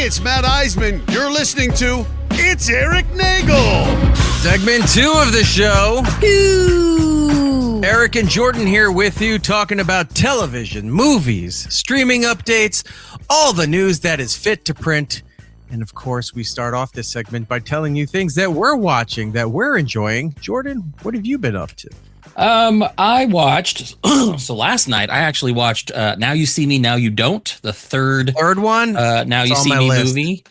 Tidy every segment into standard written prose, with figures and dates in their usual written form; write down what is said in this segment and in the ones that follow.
it's Matt Eisman. You're listening to It's Eric Nagel. Segment 2 of the show. Eric and Jordan here with you talking about television, movies, streaming updates, all the news that is fit to print. And of course, we start off this segment by telling you things that we're watching, that we're enjoying. Jordan, what have you been up to? I watched, so last night I actually watched Now You See Me, Now You Don't, the third one. Now You See Me movie.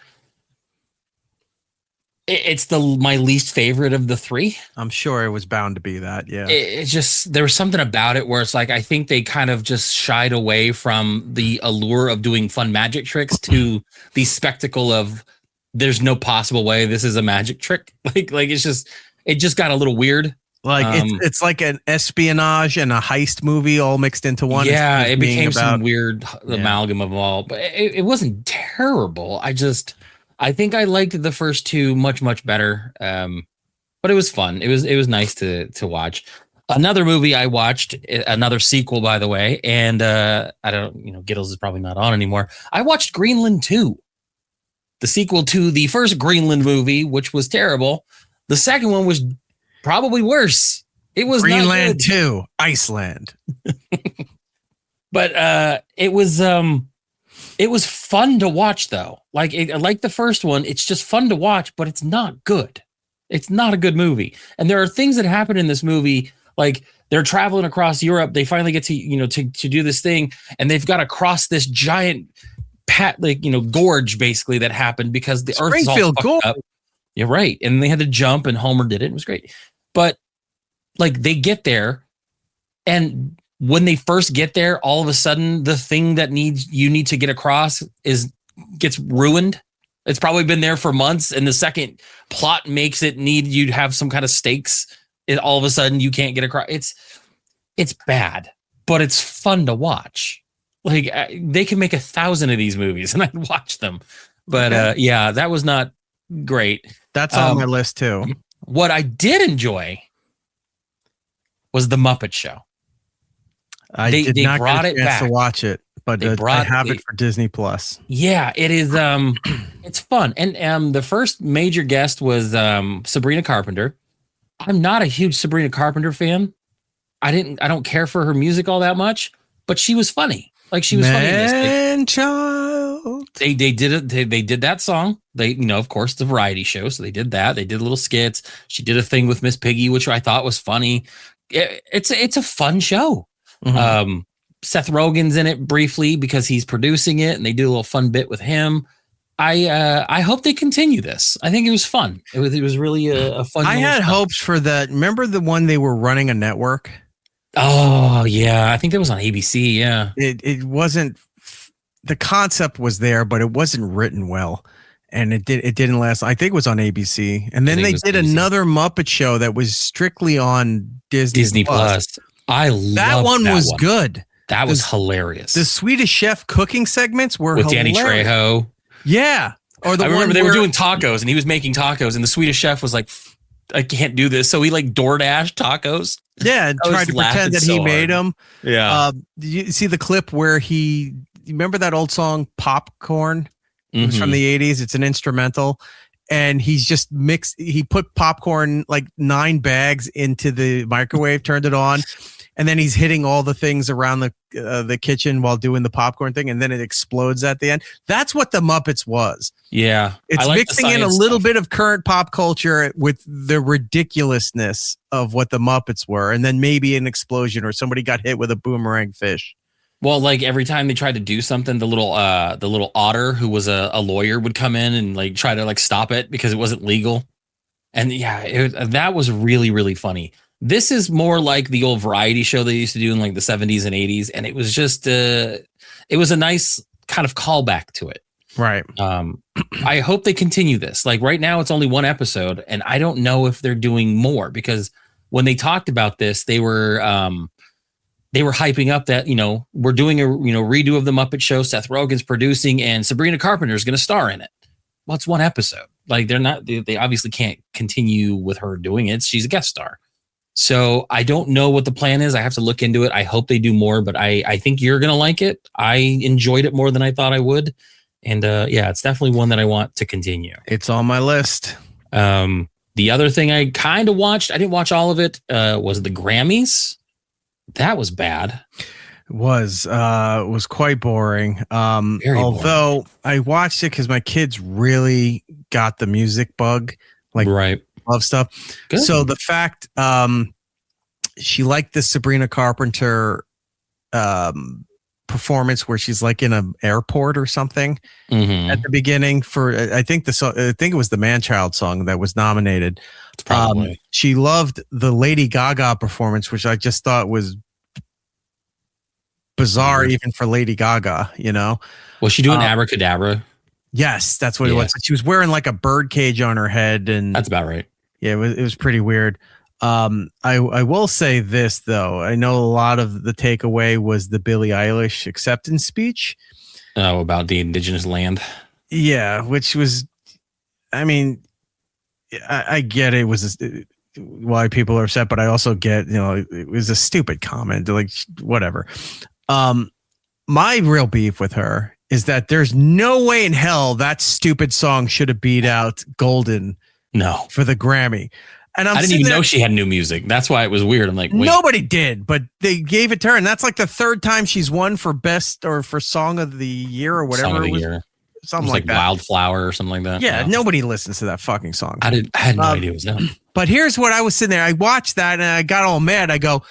It's my least favorite of the three. I'm sure it was bound to be that, yeah. It's just, there was something about it where it's like, I think they kind of just shied away from the allure of doing fun magic tricks to the spectacle of there's no possible way this is a magic trick. Like it just got a little weird. Like it's like an espionage and a heist movie all mixed into one. Yeah, it became some weird amalgam of all, but it wasn't terrible. I think I liked the first two much to but it was fun. It was nice to watch. Another movie I watched, another sequel, by the way, and I don't, Giddles is probably not on anymore. I watched Greenland 2, the sequel to the first Greenland movie, which was terrible. The second one was probably worse. It was Greenland 2, Iceland. But it was fun to watch though. Like the first one, it's just fun to watch, but it's not good. It's not a good movie. And there are things that happen in this movie, like they're traveling across Europe. They finally get to, to do this thing, and they've got to cross this giant gorge basically that happened because the Earth is all fucked up. You're right. And they had to jump, and Homer did it. It was great. But like they get there, and when they first get there, all of a sudden the thing that you need to get across gets ruined. It's probably been there for months, and the second plot makes it need you to have some kind of stakes. All of a sudden you can't get across. It's bad, but it's fun to watch. Like they can make 1,000 of these movies, and I'd watch them. But that was not great. That's on my list too. What I did enjoy was the Muppet Show. I did not get a chance to watch it, but I have it for Disney Plus. Yeah, it is. It's fun, and the first major guest was Sabrina Carpenter. I'm not a huge Sabrina Carpenter fan. I don't care for her music all that much, but she was funny. Like she was funny in this thing. Child. They did it. They did that song. They, of course, the variety show. So they did that. They did little skits. She did a thing with Miss Piggy, which I thought was funny. It's a fun show. Mm-hmm. Seth Rogen's in it briefly because he's producing it, and they do a little fun bit with him. I hope they continue this. I think it was fun. It was really a fun. I had hopes for that. Remember the one they were running a network? Oh yeah, I think that was on ABC. Yeah, it wasn't. The concept was there, but it wasn't written well, and it didn't last. I think it was on ABC, and then they did another Muppet Show that was strictly on Disney Plus. I love that one. Was good. That was hilarious. The Swedish Chef cooking segments were with hilarious. Danny Trejo. Yeah, I remember they were doing tacos, and he was making tacos, and the Swedish Chef was like, "I can't do this," so he like DoorDash tacos. Yeah, and tried to pretend that he made them. Yeah. You see the clip where you remember that old song Popcorn? It was from the 80s. It's an instrumental. And he's just he put popcorn, like 9 bags into the microwave, turned it on. And then he's hitting all the things around the kitchen while doing the popcorn thing. And then it explodes at the end. That's what the Muppets was. Yeah. It's mixing in a little bit of current pop culture with the ridiculousness of what the Muppets were. And then maybe an explosion or somebody got hit with a boomerang fish. Well, like every time they tried to do something, the little otter who was a lawyer would come in and like try to like stop it because it wasn't legal. And yeah, that was really, really funny. This is more like the old variety show they used to do in like the 70s and 80s. And it was just, it was a nice kind of callback to it. Right. I hope they continue this. Like right now it's only 1 episode, and I don't know if they're doing more, because when they talked about this, they were hyping up that, we're doing a, redo of the Muppet Show. Seth Rogen's producing, and Sabrina Carpenter is going to star in it. Well, it's 1 episode. Like they obviously can't continue with her doing it. She's a guest star. So I don't know what the plan is. I have to look into it. I hope they do more, but I think you're going to like it. I enjoyed it more than I thought I would. And yeah, it's definitely one that I want to continue. It's on my list. The other thing I kind of watched, I didn't watch all of it, was the Grammys. That was bad. Was quite boring. Although I watched it because my kids really got the music bug, like love stuff. Good. So the fact she liked the Sabrina Carpenter performance where she's like in an airport or something at the beginning for I think it was the Man-Child song that was nominated. Probably. She loved the Lady Gaga performance, which I just thought was bizarre even for Lady Gaga, you know. Was she doing Abracadabra? Yes, that's what it was. But she was wearing like a bird cage on her head, and that's about right. Yeah, it was pretty weird. I will say this though. I know a lot of the takeaway was the Billie Eilish acceptance speech. Oh, about the indigenous land. Yeah, which was, I mean, I get it was why people are upset, but I also get, you know, it was a stupid comment, like whatever. My real beef with her is that there's no way in hell that stupid song should have beat out Golden. No, for the Grammy. And I didn't even know she had new music. That's why it was weird. I'm like, wait. Nobody did, but they gave it to her, and that's like the third time she's won for best or for Song of the Year or whatever. Song of the Year. Something like that. Wildflower or something like that. Yeah, nobody listens to that fucking song. I had no idea it was them. But here's what I was sitting there. I watched that and I got all mad. I go,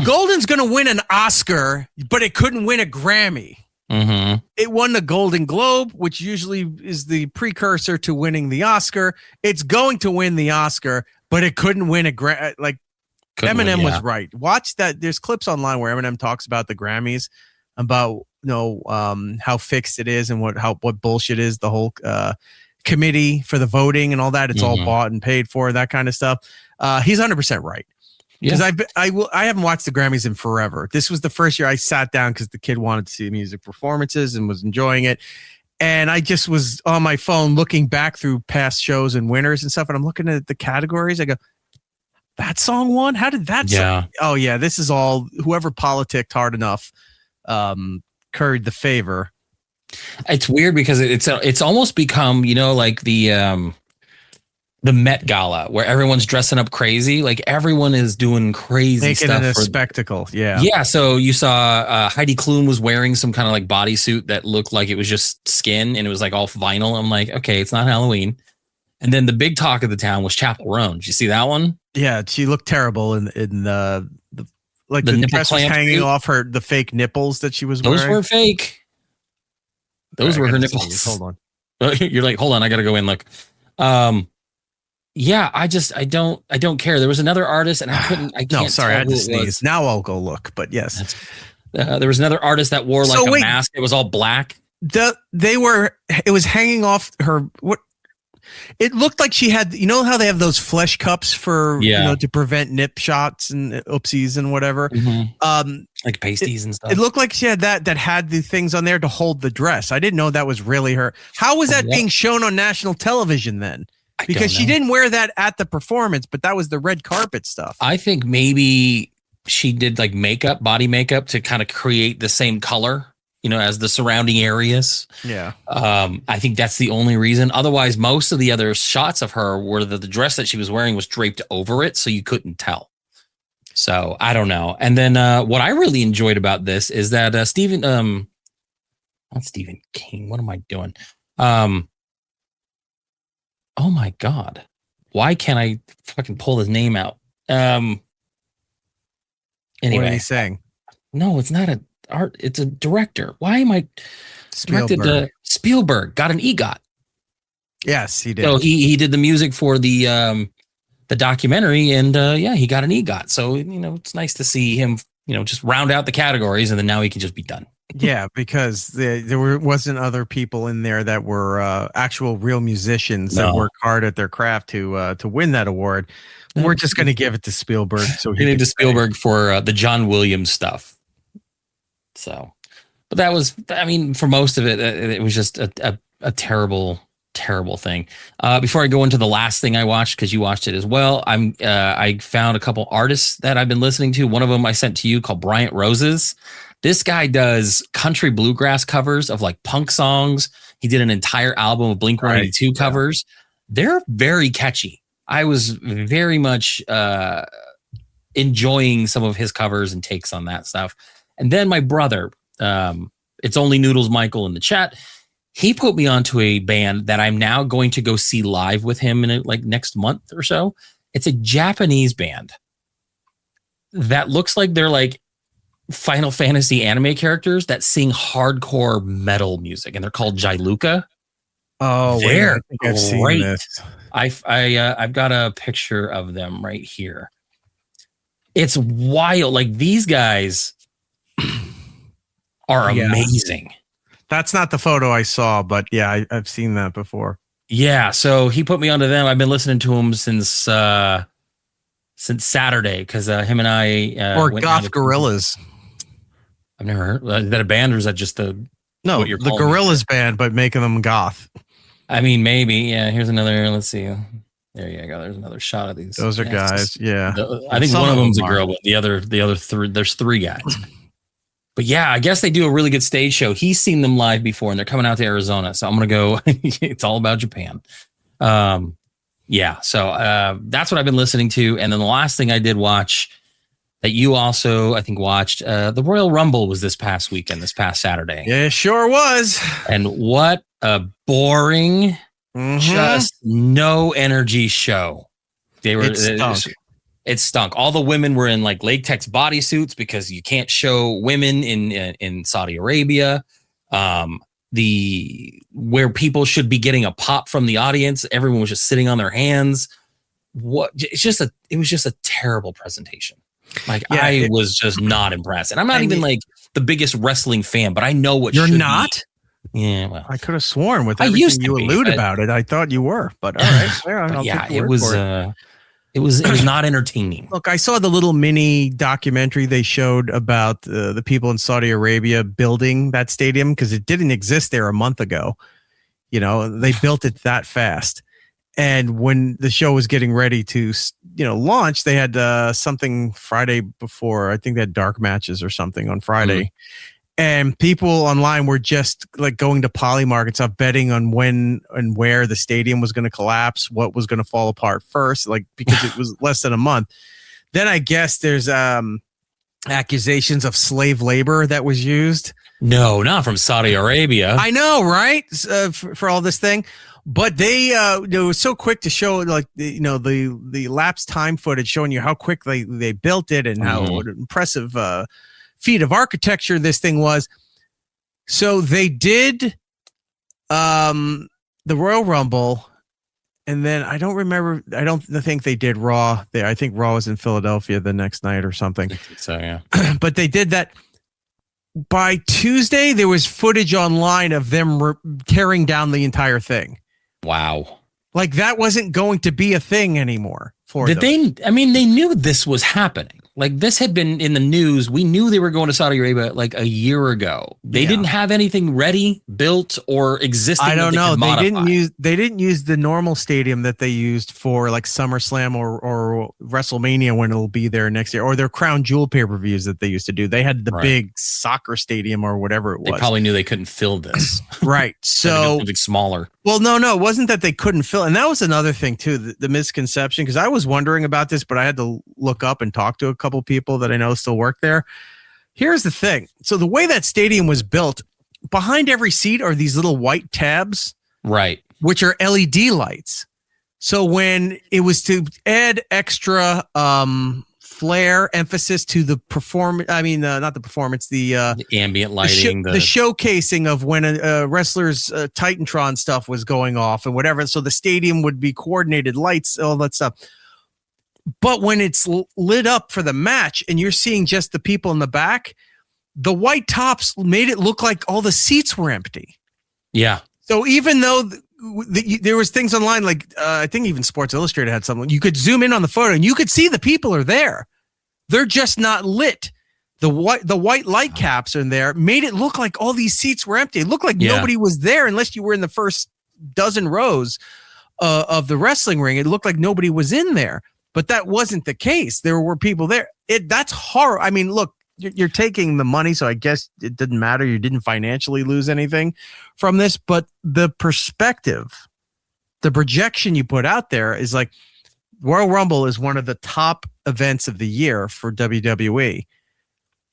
Golden's going to win an Oscar, but it couldn't win a Grammy. Mm-hmm. It won the Golden Globe, which usually is the precursor to winning the Oscar. It's going to win the Oscar, but it couldn't win a Grammy. Like Eminem was right. Watch that. There's clips online where Eminem talks about the Grammys, about how fixed it is and what bullshit is, the whole committee for the voting and all that. It's all bought and paid for, that kind of stuff. He's 100% right. Because I haven't watched the Grammys in forever. This was the first year I sat down because the kid wanted to see music performances and was enjoying it. And I just was on my phone looking back through past shows and winners and stuff. And I'm looking at the categories. I go, that song won? How did that song? Oh, yeah. This is all whoever politicked hard enough curried the favor. It's weird because it's almost become, like the Met Gala where everyone's dressing up crazy. Like everyone is doing crazy Making stuff. It a spectacle. Yeah. Yeah. So you saw Heidi Klum was wearing some kind of like bodysuit that looked like it was just skin and it was like all vinyl. I'm like, okay, it's not Halloween. And then the big talk of the town was Chappell Roan. Did you see that one? Yeah. She looked terrible in the dress was hanging off the fake nipples that she was wearing. Those were fake. Those were her nipples. Hold on. You're like, hold on. I got to go in. Look. Yeah, I don't care. There was another artist, and I can't. No, sorry, I had to sneeze. Now I'll go look. But yes, there was another artist that wore like a mask. It was all black. It was hanging off her. What? It looked like she had. You know how they have those flesh cups for to prevent nip shots and oopsies and whatever. Mm-hmm. Like pasties and stuff. It looked like she had that had the things on there to hold the dress. I didn't know that was really her. How was that being shown on national television then? Because she didn't wear that at the performance, but that was the red carpet stuff. I think maybe she did like body makeup to kind of create the same color, as the surrounding areas. Yeah. I think that's the only reason. Otherwise, most of the other shots of her were the dress that she was wearing was draped over it, so you couldn't tell. So I don't know. And then what I really enjoyed about this is that not Stephen King. What am I doing? Oh my God. Why can't I fucking pull his name out? Anyway. What are you saying? No, it's not it's a director. Why am I Spielberg got an EGOT. Yes, he did. So he did the music for the documentary and he got an EGOT. So, it's nice to see him, just round out the categories and then now he can just be done. Yeah, because there wasn't other people in there that were actual real musicians that work hard at their craft to win that award. We're just going to give it to Spielberg. So he did to Spielberg for the John Williams stuff. So, but that was, for most of it, it was just a terrible, terrible thing. Before I go into the last thing I watched, because you watched it as well, I found a couple artists that I've been listening to. One of them I sent to you called Bryant Roses. This guy does country bluegrass covers of like punk songs. He did an entire album of Blink-182 covers. They're very catchy. I was very much enjoying some of his covers and takes on that stuff. And then my brother, it's Only Noodles Michael in the chat. He put me onto a band that I'm now going to go see live with him in like next month or so. It's a Japanese band that looks like they're like Final Fantasy anime characters that sing hardcore metal music, and they're called Jailuka. Oh, they're I think I've seen this. I've got a picture of them right here. It's wild. Like these guys are amazing. That's not the photo I saw, but yeah, I've seen that before. Yeah, so he put me onto them. I've been listening to them since Saturday because him and I or Goth Gorillas. I've never heard. Is that a band or is that just the Gorillas band, but making them goth? I mean, maybe. Yeah. Here's another. Let's see. There you go. There's another shot of these. Those are guys. Yeah. I think one of them's a girl, but the other three. There's three guys. But yeah, I guess they do a really good stage show. He's seen them live before, and they're coming out to Arizona. So I'm gonna go. It's all about Japan. Yeah. So that's what I've been listening to. And then the last thing I did watch that you also, I think, watched, the Royal Rumble was this past Saturday. Yeah, it sure was. And what a boring, just no energy show. It stunk. All the women were in like latex bodysuits because you can't show women in Saudi Arabia. Where people should be getting a pop from the audience, everyone was just sitting on their hands. It was just a terrible presentation. I was just not impressed. And I'm not even like the biggest wrestling fan, but I know what you're not. Yeah, well, I could have sworn with everything you allude about it, I thought you were. But all right, it was not entertaining. Look, I saw the little mini documentary they showed about the people in Saudi Arabia building that stadium because it didn't exist there a month ago. You know, they built it that fast. And when the show was getting ready to, launch, they had something Friday before. I think they had dark matches or something on Friday. Mm-hmm. And people online were just like going to Polymark and stuff, betting on when and where the stadium was going to collapse, what was going to fall apart first, like because it was less than a month. Then I guess there's accusations of slave labor that was used. No, not from Saudi Arabia. I know, right? For all this thing. But they were so quick to show like the lapse time footage showing you how quick they built it and how impressive feat of architecture this thing was. So they did the Royal Rumble, and then I don't think they did Raw. I think Raw was in Philadelphia the next night or something. I think so, yeah. But they did that. By Tuesday, there was footage online of them tearing down the entire thing. Wow. Like that wasn't going to be a thing anymore for them. They knew this was happening. Like this had been in the news. We knew they were going to Saudi Arabia like a year ago. They didn't have anything ready, built, or existing. I don't know. They didn't use the normal stadium that they used for like SummerSlam or WrestleMania when it'll be there next year, or their Crown Jewel pay-per-views that they used to do. They had the big soccer stadium or whatever it was. They probably knew they couldn't fill this. Right. So something smaller. Well, no, it wasn't that they couldn't fill. And that was another thing too, the misconception, because I was wondering about this, but I had to look up and talk to a couple people that I know still work there. Here's the thing. So the way that stadium was built, behind every seat are these little white tabs, right, which are LED lights. So when it was to add extra flair, emphasis to the performance, not the performance, the ambient lighting, the showcasing of when a wrestler's Titantron stuff was going off and whatever. So the stadium would be coordinated lights, all that stuff. But when it's lit up for the match and you're seeing just the people in the back, the white tops made it look like all the seats were empty. Yeah. So even though there was things online, like I think even Sports Illustrated had something, you could zoom in on the photo and you could see the people are there. They're just not lit. The white light caps are in there, made it look like all these seats were empty. It looked like nobody was there unless you were in the first dozen rows of the wrestling ring. It looked like nobody was in there. But that wasn't the case. There were people there. That's horror. I mean, look, you're taking the money, so I guess it didn't matter. You didn't financially lose anything from this, but the perspective, the projection you put out there is like Royal Rumble is one of the top events of the year for WWE.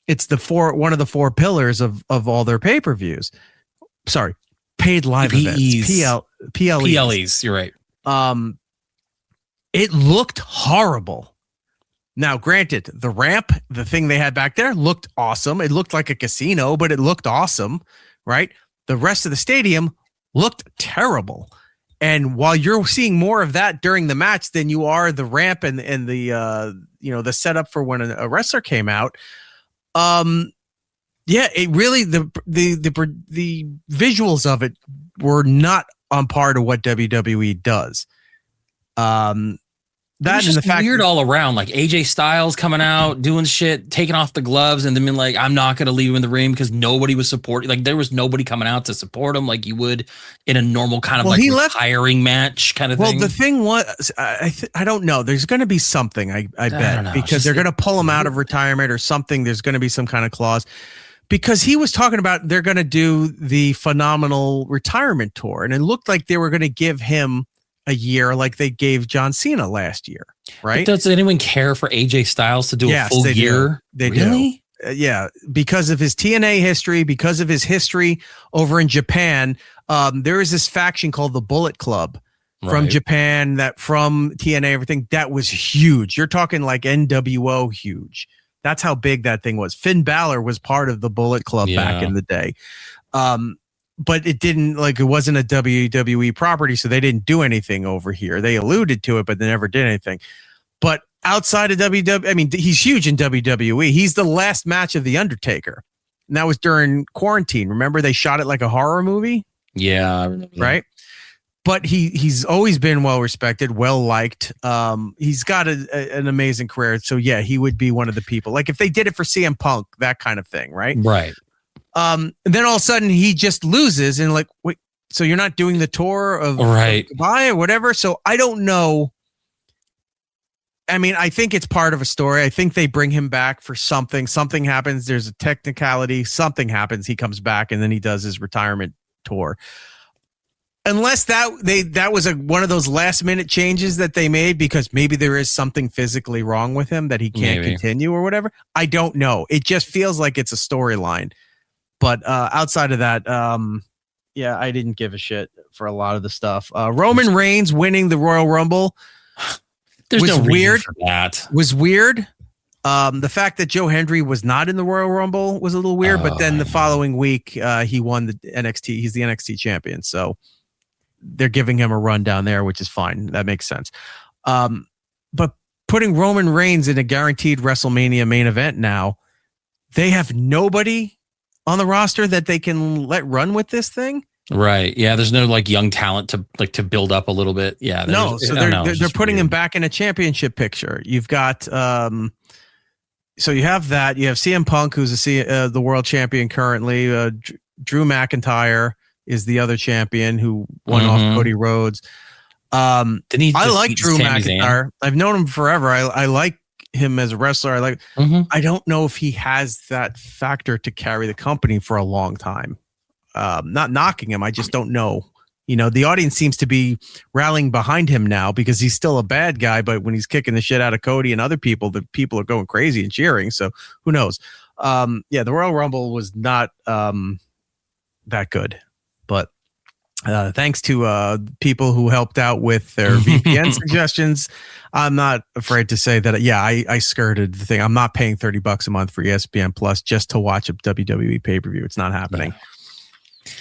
It's one of the four pillars of all their pay-per-views. Sorry, paid live events. PLEs. You're right. It looked horrible. Now, granted, the ramp, the thing they had back there looked awesome. It looked like a casino, but it looked awesome, right? The rest of the stadium looked terrible. And while you're seeing more of that during the match than you are the ramp and the the setup for when a wrestler came out, it really the visuals of it were not on par to what WWE does. That was just weird all around, like AJ Styles coming out, doing shit, taking off the gloves, and then being like, I'm not going to leave him in the ring because nobody was supporting. Like, there was nobody coming out to support him like you would in a normal kind of retiring match kind of thing. Well, the thing was, I don't know. There's going to be something, I bet, because they're going to pull him out of retirement or something. There's going to be some kind of clause. Because he was talking about they're going to do the phenomenal retirement tour, and it looked like they were going to give him a year like they gave John Cena last year, right? But does anyone care for AJ Styles to do a full year? They really? Do. Yeah, because of his TNA history, because of his history over in Japan. There is this faction called the Bullet Club from Japan, that from TNA, everything that was huge. You're talking like NWO huge. That's how big that thing was. Finn Balor was part of the Bullet Club back in the day. But it wasn't a WWE property, so they didn't do anything over here. They alluded to it, but they never did anything. But outside of WWE, I mean, he's huge in WWE. He's the last match of The Undertaker. And that was during quarantine. Remember, they shot it like a horror movie? Yeah, I remember that. Right? But he's always been well-respected, well-liked. He's got an amazing career. So, yeah, he would be one of the people. Like, if they did it for CM Punk, that kind of thing, right? Right. And then all of a sudden he just loses and like, wait, so you're not doing the tour of goodbye or whatever. So I don't know. I mean, I think it's part of a story. I think they bring him back for something happens. There's a technicality, something happens. He comes back and then he does his retirement tour. Unless that was one of those last minute changes that they made because maybe there is something physically wrong with him that he can't continue or whatever. I don't know. It just feels like it's a storyline. But outside of that, I didn't give a shit for a lot of the stuff. Roman Reigns winning the Royal Rumble was weird. For that. Was weird. The fact that Joe Hendry was not in the Royal Rumble was a little weird. But then the following week, he won the NXT. He's the NXT champion. So they're giving him a run down there, which is fine. That makes sense. But putting Roman Reigns in a guaranteed WrestleMania main event now, they have nobody on the roster that they can let run with this thing. Right. Yeah. There's no like young talent to build up a little bit. Yeah. No. So they're putting him back in a championship picture. You've got, so you have that, you have CM Punk, who's the world champion currently. Drew McIntyre is the other champion who won off Cody Rhodes. I like Drew McIntyre. I've known him forever. I like him as a wrestler. I don't know if he has that factor to carry the company for a long time. Not knocking him, I just don't know. You know, the audience seems to be rallying behind him now because he's still a bad guy, but when he's kicking the shit out of Cody and other people, the people are going crazy and cheering. So who knows? The Royal Rumble was not that good, but thanks to people who helped out with their VPN suggestions, I'm not afraid to say that, I skirted the thing. I'm not paying $30 a month for ESPN Plus just to watch a WWE pay-per-view. It's not happening.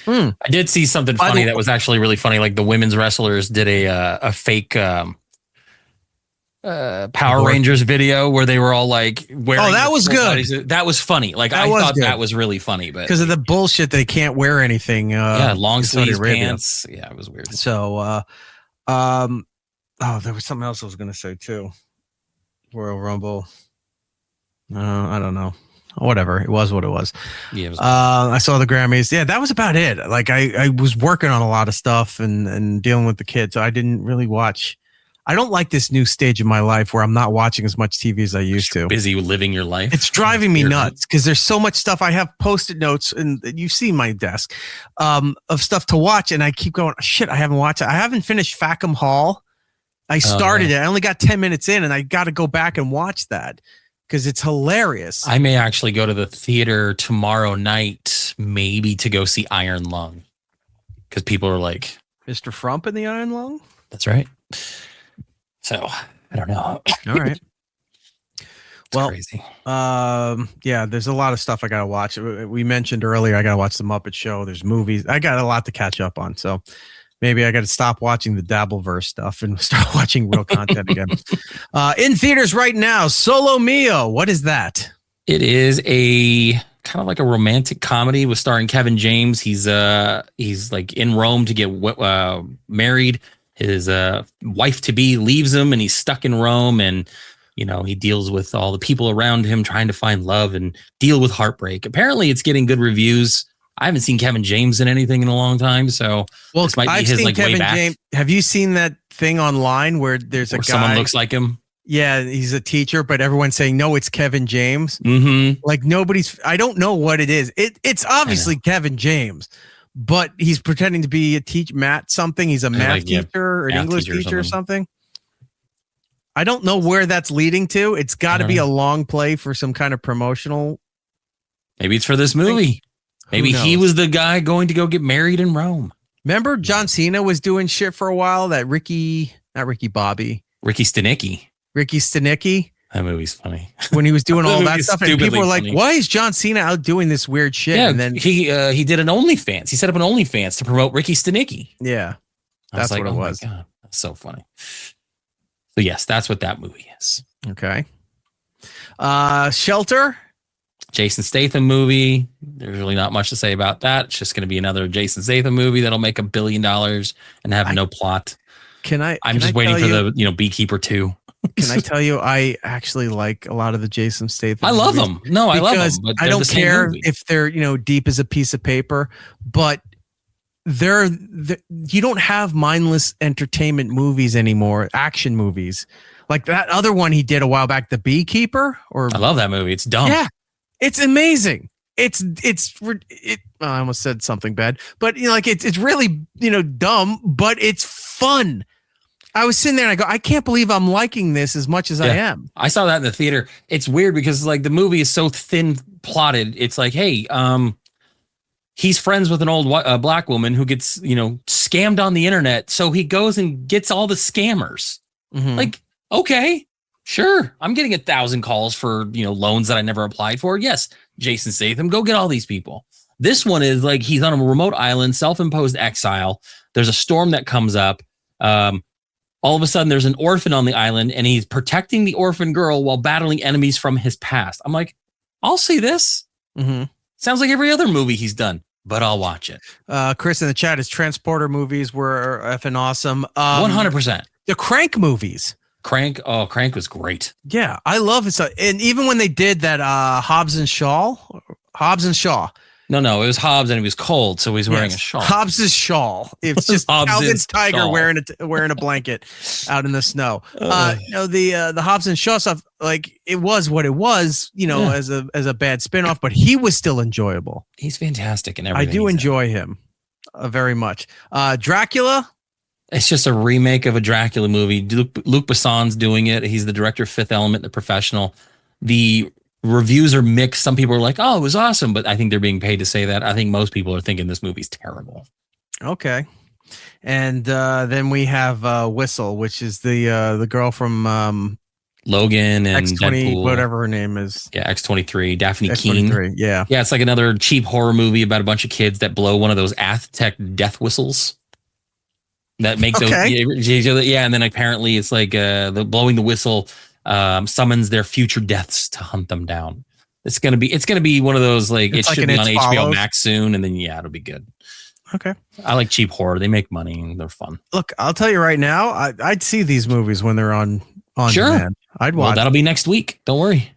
I did see something funny that was actually really funny. Like the women's wrestlers did a fake Power Rangers video where they were all like wearing. Oh, that was good. Bodies. That was funny. Like I thought that was really funny, but because of the bullshit, they can't wear anything. Long sleeves pants. Yeah, it was weird. So, there was something else I was going to say too. Royal Rumble. I don't know. Whatever. It was what it was. Yeah. I saw the Grammys. Yeah, that was about it. Like I was working on a lot of stuff and dealing with the kids. So I didn't really watch. I don't like this new stage of my life where I'm not watching as much TV as I used to. Busy living your life. It's driving me nuts because there's so much stuff. I have Post-it notes, and you see my desk of stuff to watch, and I keep going, shit, I haven't watched it. I haven't finished Fackham Hall. I started it. I only got 10 minutes in, and I got to go back and watch that because it's hilarious. I may actually go to the theater tomorrow night, maybe to go see Iron Lung, because people are like, Mr. Frump in the Iron Lung? That's right. So I don't know. All right. Well, crazy. Yeah, there's a lot of stuff I gotta watch. We mentioned earlier I gotta watch the Muppet Show. There's movies. I got a lot to catch up on. So maybe I got to stop watching the Dabbleverse stuff and start watching real content again. In theaters right now, Solo Mio. What is that? It is a kind of like a romantic comedy with starring Kevin James. He's like in Rome to get married. His wife to be leaves him, and he's stuck in Rome. And he deals with all the people around him trying to find love and deal with heartbreak. Apparently, it's getting good reviews. I haven't seen Kevin James in anything in a long time, so this might be his like way back. James. Have you seen that thing online where there's a guy? Someone looks like him. Yeah, he's a teacher, but everyone's saying no, it's Kevin James. Mm-hmm. Like I don't know what it is. It's obviously Kevin James, but he's pretending to be a teacher, Matt something. He's a math teacher or an English teacher or something. I don't know where that's leading to. It's got to be a long play for some kind of promotional. Maybe it's for this movie. Maybe he was the guy going to go get married in Rome. Remember John Cena was doing shit for a while? That Ricky Stenicki. That movie's funny. When he was doing all that stuff, and people were like, why is John Cena out doing this weird shit? Yeah, and then he did an OnlyFans. He set up an OnlyFans to promote Ricky Stenicki. Yeah. That's what it was. My God, that's so funny. So yes, that's what that movie is. Okay. Shelter. Jason Statham movie. There's really not much to say about that. It's just going to be another Jason Statham movie that'll make $1 billion and have no plot. I'm just waiting for the Beekeeper 2. Can I tell you, I actually like a lot of the Jason Statham. I love them. No, I love them. But I don't care if they're deep as a piece of paper, but you don't have mindless entertainment movies anymore, action movies like that other one he did a while back, The Beekeeper. I love that movie. It's dumb. Yeah, it's amazing. I almost said something bad, but it's really dumb, but it's fun. I was sitting there and I go, I can't believe I'm liking this as much as I am. I saw that in the theater. It's weird because the movie is so thin plotted. It's like, hey, he's friends with an old black woman who gets, scammed on the internet. So he goes and gets all the scammers. Mm-hmm. Like, okay, sure. I'm getting 1,000 calls for, loans that I never applied for. Yes. Jason Statham, go get all these people. This one is like, he's on a remote island, self-imposed exile. There's a storm that comes up. All of a sudden there's an orphan on the island and he's protecting the orphan girl while battling enemies from his past. I'm like, I'll see this. Mm-hmm. Sounds like every other movie he's done, but I'll watch it. Chris in the chat, his Transporter movies were effing awesome. 100%. The Crank movies. Crank was great. Yeah, I love it. And even when they did that Hobbs and Shaw. No, it was Hobbs and he was cold, so he's wearing a shawl. Hobbs' shawl. It's just Calvin's tiger shawl. wearing a blanket out in the snow. The Hobbs and Shaw stuff, like it was what it was, as a bad spinoff, but he was still enjoyable. He's fantastic in everything. I do enjoy him very much. Dracula. It's just a remake of a Dracula movie. Luc Besson's doing it. He's the director of Fifth Element, The Professional. The reviews are mixed. Some people are like, oh, it was awesome, but I think they're being paid to say that. I think most people are thinking this movie's terrible. Okay. And then we have Whistle, which is the girl from Logan and X-20, Deadpool. whatever her name is. Yeah, X-23, Daphne X-23, Keane. Yeah. Yeah, it's like another cheap horror movie about a bunch of kids that blow one of those Aztec death whistles. That make those, yeah, and then apparently it's like the blowing the whistle summons their future deaths to hunt them down. It's gonna be one of those it should be on HBO Max soon, and then it'll be good. Okay, I like cheap horror. They make money and they're fun. Look, I'll tell you right now, I'd see these movies when they're on on demand. I'd watch. Well, that'll be next week. Don't worry.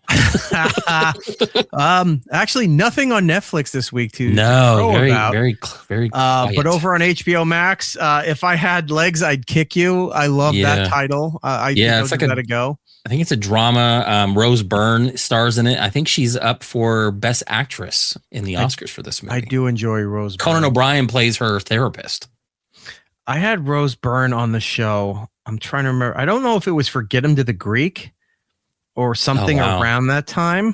Actually, nothing on Netflix this week to very quiet. But over on HBO Max, If I Had Legs, I'd Kick You. I love that title. It's like a go. I think it's a drama. Rose Byrne stars in it. I think she's up for Best Actress in the Oscars for this movie. I do enjoy Rose Byrne. Conan O'Brien plays her therapist. I had Rose Byrne on the show. I'm trying to remember. I don't know if it was for Get Him to the Greek or something around that time.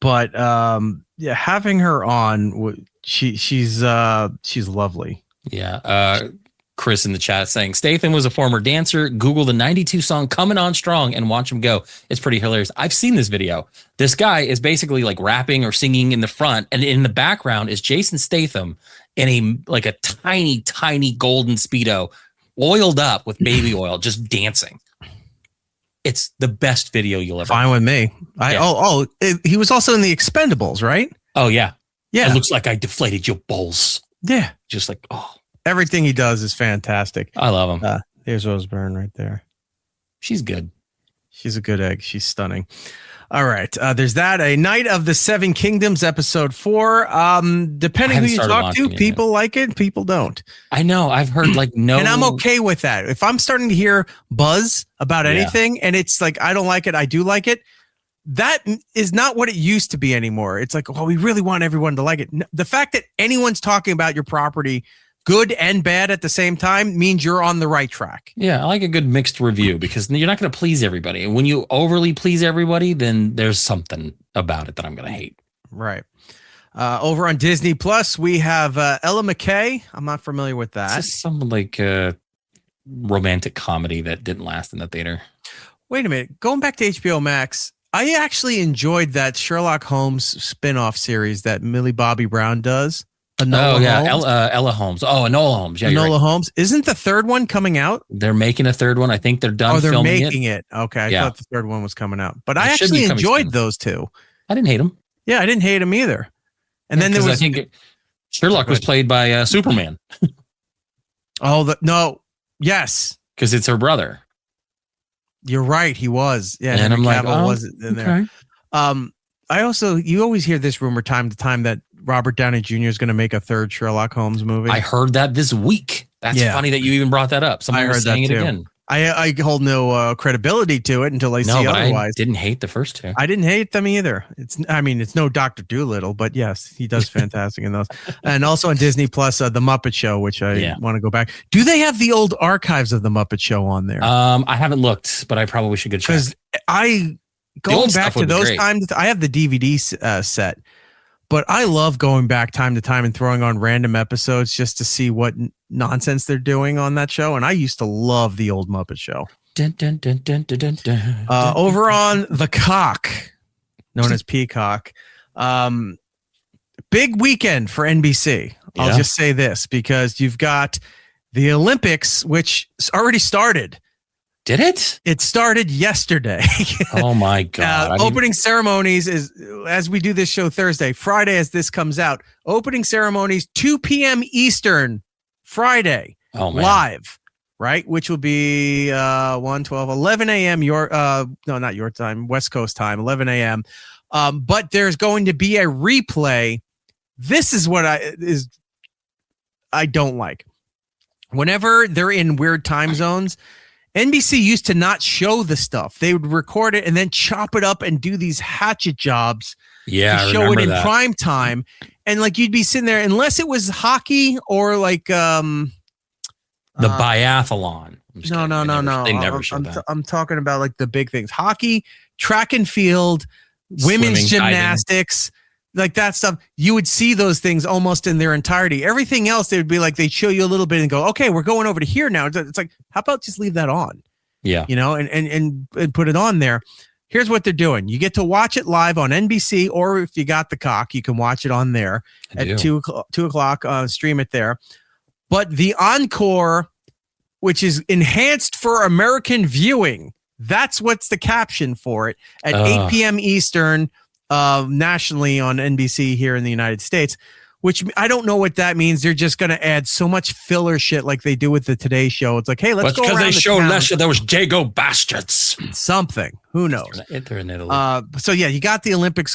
But having her on, she's lovely. Yeah. Chris in the chat saying Statham was a former dancer. Google the 92 song Coming On Strong and watch him go. It's pretty hilarious. I've seen this video. This guy is basically like rapping or singing in the front, and in the background is Jason Statham in a tiny, tiny golden Speedo, oiled up with baby oil, just dancing. It's the best video you'll ever. Fine with me. He was also in the Expendables, right? Oh yeah. Yeah. It looks like I deflated your balls. Yeah. Just like, oh. Everything he does is fantastic. I love him. There's Rose Byrne right there. She's good. She's a good egg. She's stunning. All right. There's that. A Night of the Seven Kingdoms, episode 4. Depending who you talk to, people like it, people don't. I know. I've heard no. And I'm okay with that. If I'm starting to hear buzz about anything and it's like, I don't like it, I do like it, that is not what it used to be anymore. It's like, we really want everyone to like it. The fact that anyone's talking about your property, good and bad at the same time, means you're on the right track. Yeah, I like a good mixed review because you're not going to please everybody. And when you overly please everybody, then there's something about it that I'm going to hate. Right. Over on Disney Plus, we have Ella McKay. I'm not familiar with that. It's some romantic comedy that didn't last in the theater. Wait a minute. Going back to HBO Max, I actually enjoyed that Sherlock Holmes spin-off series that Millie Bobby Brown does. Ella Holmes. Oh, Enola Holmes. Yeah, Enola Holmes. Isn't the third one coming out? They're making a third one. I think they're done. They're filming making it. Okay, I thought the third one was coming out, but I actually enjoyed those two. I didn't hate them. Yeah, I didn't hate them either. And then there was, I think Sherlock was played by Superman. Yes, because it's her brother. You're right. He was. Yeah, and I'm like, wasn't in there. You always hear this rumor time to time that Robert Downey Jr. is going to make a third Sherlock Holmes movie. I heard that this week. That's funny that you even brought that up. Someone was saying it again. I hold no credibility to it until I see otherwise. I didn't hate the first two. I didn't hate them either. It's no Dr. Dolittle, but yes, he does fantastic in those. And also on Disney Plus, The Muppet Show, which I want to go back. Do they have the old archives of The Muppet Show on there? I haven't looked, but I probably should go check. Because going back to those times, I have the DVD set. But I love going back time to time and throwing on random episodes just to see what nonsense they're doing on that show. And I used to love the old Muppet Show. Over on The Cock, known as Peacock, big weekend for NBC. I'll just say this because you've got the Olympics, which already started. Did it? It started yesterday. Oh my God. Opening ceremonies is, as we do this show Thursday, Friday as this comes out, opening ceremonies, 2 p.m. Eastern, Friday, live, right? Which will be 11 a.m. not your time, West Coast time, 11 a.m. But there's going to be a replay. This is what I don't like. Whenever they're in weird time zones, NBC used to not show the stuff. They would record it and then chop it up and do these hatchet jobs to show it in prime time. And you'd be sitting there, unless it was hockey or the biathlon. No. They never showed that. I'm talking about the big things: hockey, track and field, women's gymnastics. That stuff, you would see those things almost in their entirety. Everything else, they would be they'd show you a little bit and go, okay, we're going over to here now. It's like, how about just leave that on? Yeah. And put it on there. Here's what they're doing. You get to watch it live on NBC, or if you got the Cock, you can watch it on there at 2 o'clock, stream it there. But the encore, which is enhanced for American viewing, that's what's the caption for it, at 8 p.m. Eastern, nationally on NBC here in the United States, which I don't know what that means. They're just going to add so much filler shit like they do with the Today Show. It's like, hey, let's go around because they show town. less of those Jago bastards. Something. Who knows? They're in Italy. So yeah, you got the Olympics.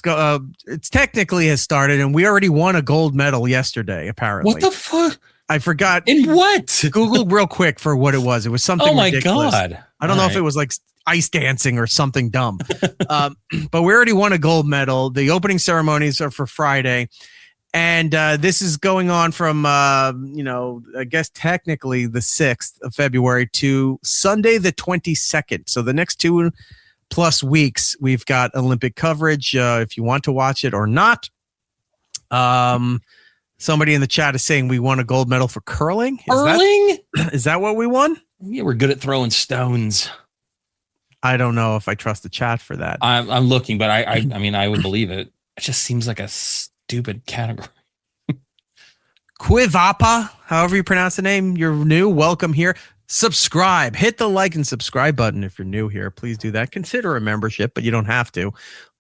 It's technically has started, and we already won a gold medal yesterday. Apparently, what the fuck? I forgot. In what? Google real quick for what it was. It was something. Oh my ridiculous. God! I don't know if it was like ice dancing or something dumb. But we already won a gold medal. The opening ceremonies are for Friday. And this is going on from, I guess technically the 6th of February to Sunday, the 22nd. So the next 2+ weeks, we've got Olympic coverage if you want to watch it or not. Somebody in the chat is saying we won a gold medal for curling. Is that what we won? Yeah, we're good at throwing stones. I don't know if I trust the chat for that. I'm looking, but I mean, I would believe it. It just seems like a stupid category. Quivapa, however you pronounce the name, you're new. Welcome here. Subscribe. Hit the like and subscribe button if you're new here. Please do that. Consider a membership, but you don't have to.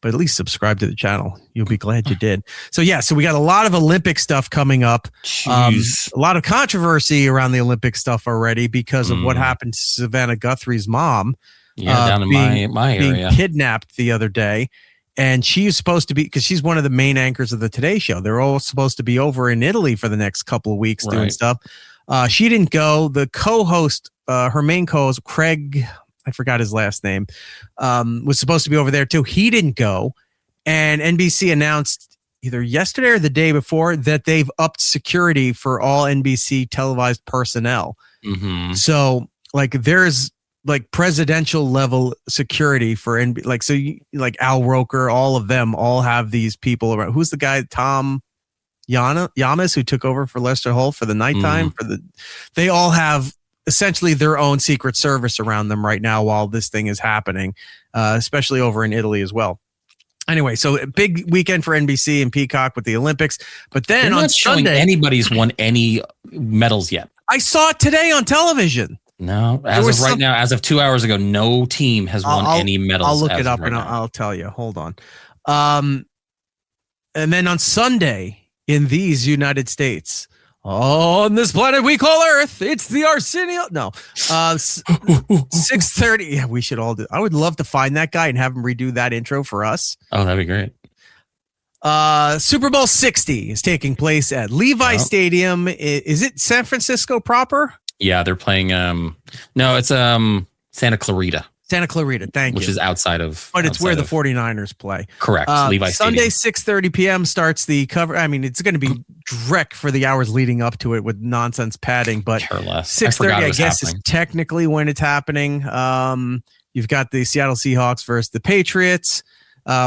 But at least subscribe to the channel. You'll be glad you did. So yeah, so we got a lot of Olympic stuff coming up. A lot of controversy around the Olympic stuff already because of what happened to Savannah Guthrie's mom. Yeah, down in my area. Being kidnapped the other day. And she's supposed to be, because she's one of the main anchors of the Today Show. They're all supposed to be over in Italy for the next couple of weeks doing stuff. She didn't go. The co-host, her main co-host, Craig, I forgot his last name, was supposed to be over there too. He didn't go. And NBC announced either yesterday or the day before that they've upped security for all NBC televised personnel. Mm-hmm. So like there's like presidential level security for like Al Roker, all of them all have these people around. Who's the guy? Tom Yamas, who took over for Lester Holt for the nighttime they all have essentially their own secret service around them right now while this thing is happening, especially over in Italy as well. Anyway, so a big weekend for NBC and Peacock with the Olympics, but then on Sunday, anybody's won any medals yet. I saw it today on television. No, as of now, as of 2 hours ago, no team has won any medals. I'll look it up and I'll tell you. Hold on. And then on Sunday in these United States, on this planet we call Earth, it's the Arsenio. No, 6:30. Yeah, we should all do. I would love to find that guy and have him redo that intro for us. Oh, that'd be great. Super Bowl 60 is taking place at Levi Stadium. Is it San Francisco proper? Yeah, they're playing. No, it's Santa Clarita. Santa Clarita, thank you. Which is outside of. But it's where the 49ers play. Correct. Levi Sunday, Stadium. 6:30 p.m. starts the cover. I mean, it's going to be dreck for the hours leading up to it with nonsense padding. But 6:30, I guess, is technically when it's happening. You've got the Seattle Seahawks versus the Patriots.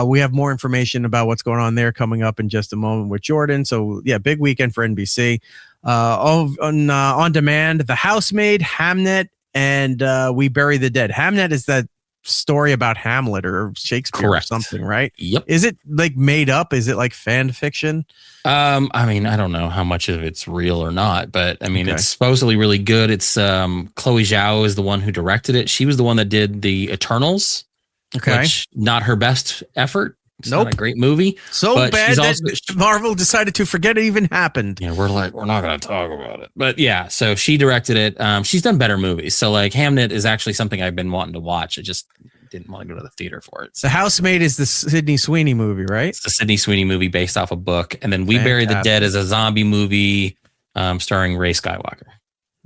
We have more information about what's going on there coming up in just a moment with Jordan. So, yeah, big weekend for NBC. On demand, The Housemaid, Hamnet, and We Bury the Dead. Hamnet is that story about Hamlet or Shakespeare or something, right? Yep. Is it like made up? Is it like fan fiction? I mean, I don't know how much of it's real or not, but I mean, it's supposedly really good. It's Chloe Zhao is the one who directed it. She was the one that did the Eternals. Okay. Which, not her best effort. It's not a great movie. So bad that Marvel decided to forget it even happened. Yeah, we're not going to talk about it. But yeah, so she directed it. She's done better movies. So like Hamnet is actually something I've been wanting to watch. I just didn't want to go to the theater for it. So. The Housemaid is the Sydney Sweeney movie, right? It's the Sydney Sweeney movie based off a book. And then We Bury the Dead is a zombie movie starring Ray Skywalker.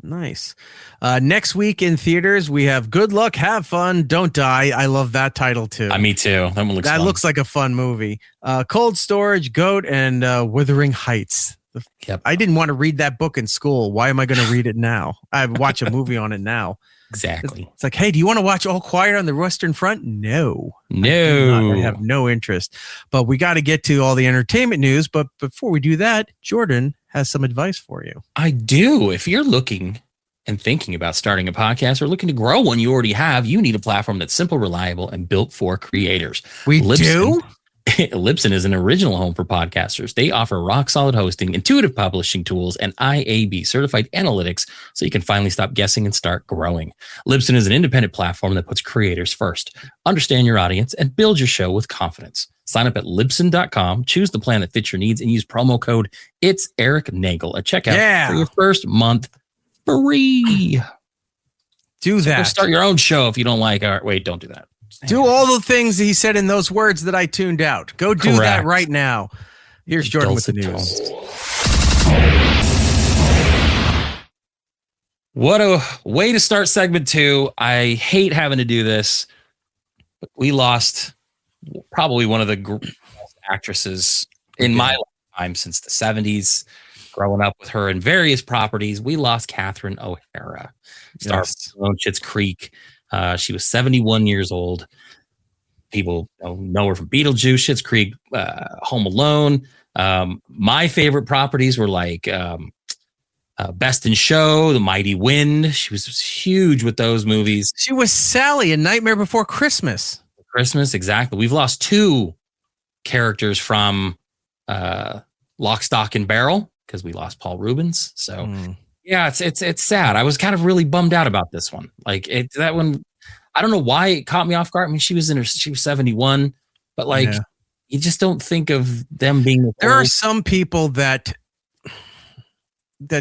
Nice. Next week in theaters, we have Good Luck, Have Fun, Don't Die. I love that title too. Me too. That one looks like a fun movie. Cold Storage, Goat, and Wuthering Heights. Yep. I didn't want to read that book in school. Why am I going to read it now? I watch a movie on it now. Exactly. It's like, hey, do you want to watch All Quiet on the Western Front? No. I have no interest. But we got to get to all the entertainment news. But before we do that, Jordan has some advice for you. I do. If you're looking and thinking about starting a podcast or looking to grow one you already have, you need a platform that's simple, reliable, and built for creators. We do? Libsyn is an original home for podcasters. They offer rock-solid hosting, intuitive publishing tools, and IAB-certified analytics so you can finally stop guessing and start growing. Libsyn is an independent platform that puts creators first. Understand your audience and build your show with confidence. Sign up at Libsyn.com, choose the plan that fits your needs, and use promo code It's Eric Nagel at checkout for your first month free. Do that. Start your own show if you don't like our... Wait, don't do that. Do all the things he said in those words that I tuned out. Go do that right now. Here's Jordan with the news. What a way to start segment 2. I hate having to do this. But we lost probably one of the greatest actresses in my lifetime since the 70s. Growing up with her in various properties, we lost Catherine O'Hara, star of Schitt's Creek. She was 71 years old. People know her from Beetlejuice, Schitt's Creek, Home Alone. My favorite properties were like Best in Show, The Mighty Wind. She was huge with those movies. She was Sally in Nightmare Before Christmas. Exactly. We've lost 2 characters from Lock, Stock, and Barrel because we lost Paul Rubens. So. Yeah, it's sad. I was kind of really bummed out about this one. Like that one, I don't know why it caught me off guard. I mean, she was 71, but you just don't think of them being. There are some people that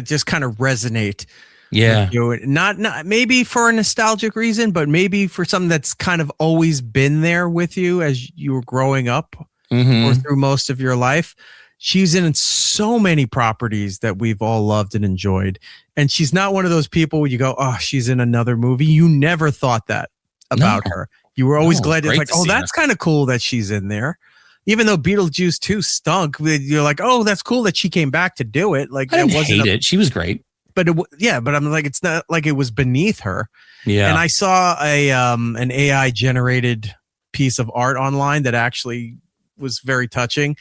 just kind of resonate. Yeah, with you. Not maybe for a nostalgic reason, but maybe for something that's kind of always been there with you as you were growing up or through most of your life. She's in so many properties that we've all loved and enjoyed. And she's not one of those people where you go, oh, she's in another movie. You never thought that about her. You were always glad. It's like, oh, that's kind of cool that she's in there. Even though Beetlejuice 2 stunk, you're like, oh, that's cool that she came back to do it. Like, I didn't hate it. She was great. But but I'm like, it's not like it was beneath her. Yeah. And I saw an AI generated piece of art online that actually was very touching.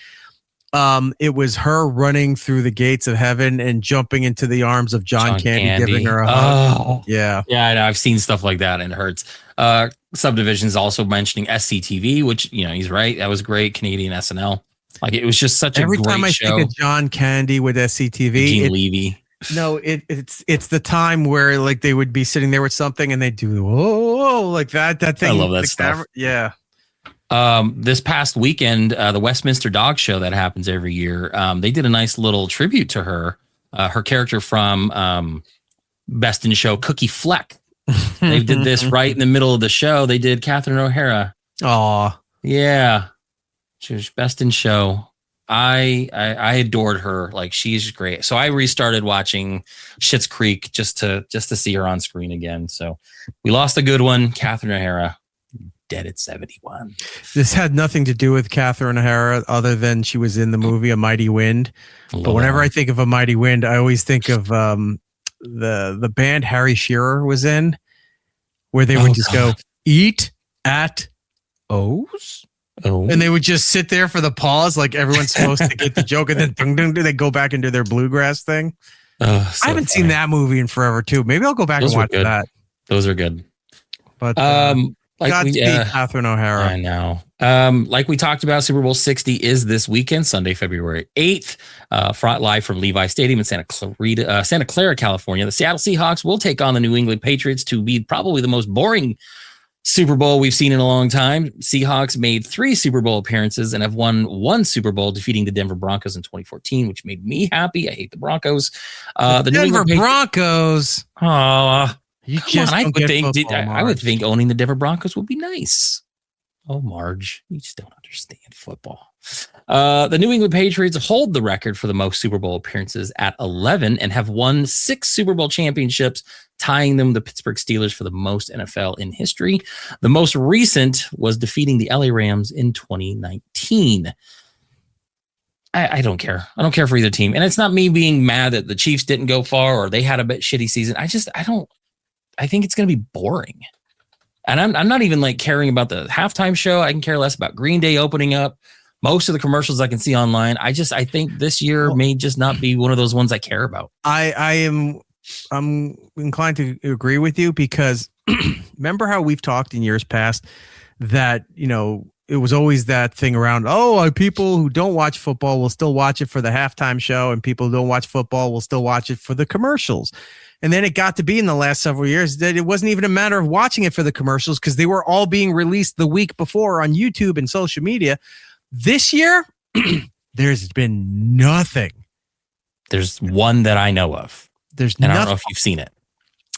It was her running through the gates of heaven and jumping into the arms of John Candy, giving her a hug. Oh, yeah. I know. I've seen stuff like that and it hurts. Subdivision's also mentioning SCTV, which, he's right. That was great. Canadian SNL. Like, it was just such a great show. Every time I think of John Candy with SCTV. Gene Levy. No, it's the time where like they would be sitting there with something and they do whoa like that thing. I love that stuff. Yeah. This past weekend, the Westminster Dog Show that happens every year, they did a nice little tribute to her. Her character from Best in Show, Cookie Fleck. They did this right in the middle of the show. They did Catherine O'Hara. Oh, yeah. She was Best in Show. I adored her. Like, she's great. So I restarted watching Schitt's Creek just to see her on screen again. So we lost a good one, Catherine O'Hara. Dead at 71. This had nothing to do with Catherine O'Hara other than she was in the movie A Mighty Wind. But whenever I think of A Mighty Wind, I always think of the band Harry Shearer was in, where they would just go, eat at O's? Oh. And they would just sit there for the pause, like everyone's supposed to get the joke, and then they go back and do their bluegrass thing. I haven't seen that movie in forever, too. Maybe I'll go back and watch that. Those are good. But Godspeed, Catherine O'Hara. I know. Like we talked about, Super Bowl 60 is this weekend, Sunday, February 8th. Live from Levi Stadium in Santa Clara, California. The Seattle Seahawks will take on the New England Patriots to be probably the most boring Super Bowl we've seen in a long time. Seahawks made 3 Super Bowl appearances and have won 1 Super Bowl, defeating the Denver Broncos in 2014, which made me happy. I hate the Broncos. The Denver Broncos. Oh, you just I would think owning the Denver Broncos would be nice. Oh, Marge, you just don't understand football. The New England Patriots hold the record for the most Super Bowl appearances at 11 and have won 6 Super Bowl championships, tying them the Pittsburgh Steelers for the most NFL in history. The most recent was defeating the LA Rams in 2019. I don't care. I don't care for either team. And it's not me being mad that the Chiefs didn't go far or they had a bit shitty season. I think it's going to be boring. And I'm not even like caring about the halftime show. I can care less about Green Day opening up. Most of the commercials I can see online. I think this year may just not be one of those ones I care about. I'm inclined to agree with you because remember how we've talked in years past that, it was always that thing around, people who don't watch football will still watch it for the halftime show, and people who don't watch football will still watch it for the commercials. And then it got to be in the last several years that it wasn't even a matter of watching it for the commercials, because they were all being released the week before on YouTube and social media. This year, there's been nothing. There's one that I know of. And I don't know if you've seen it.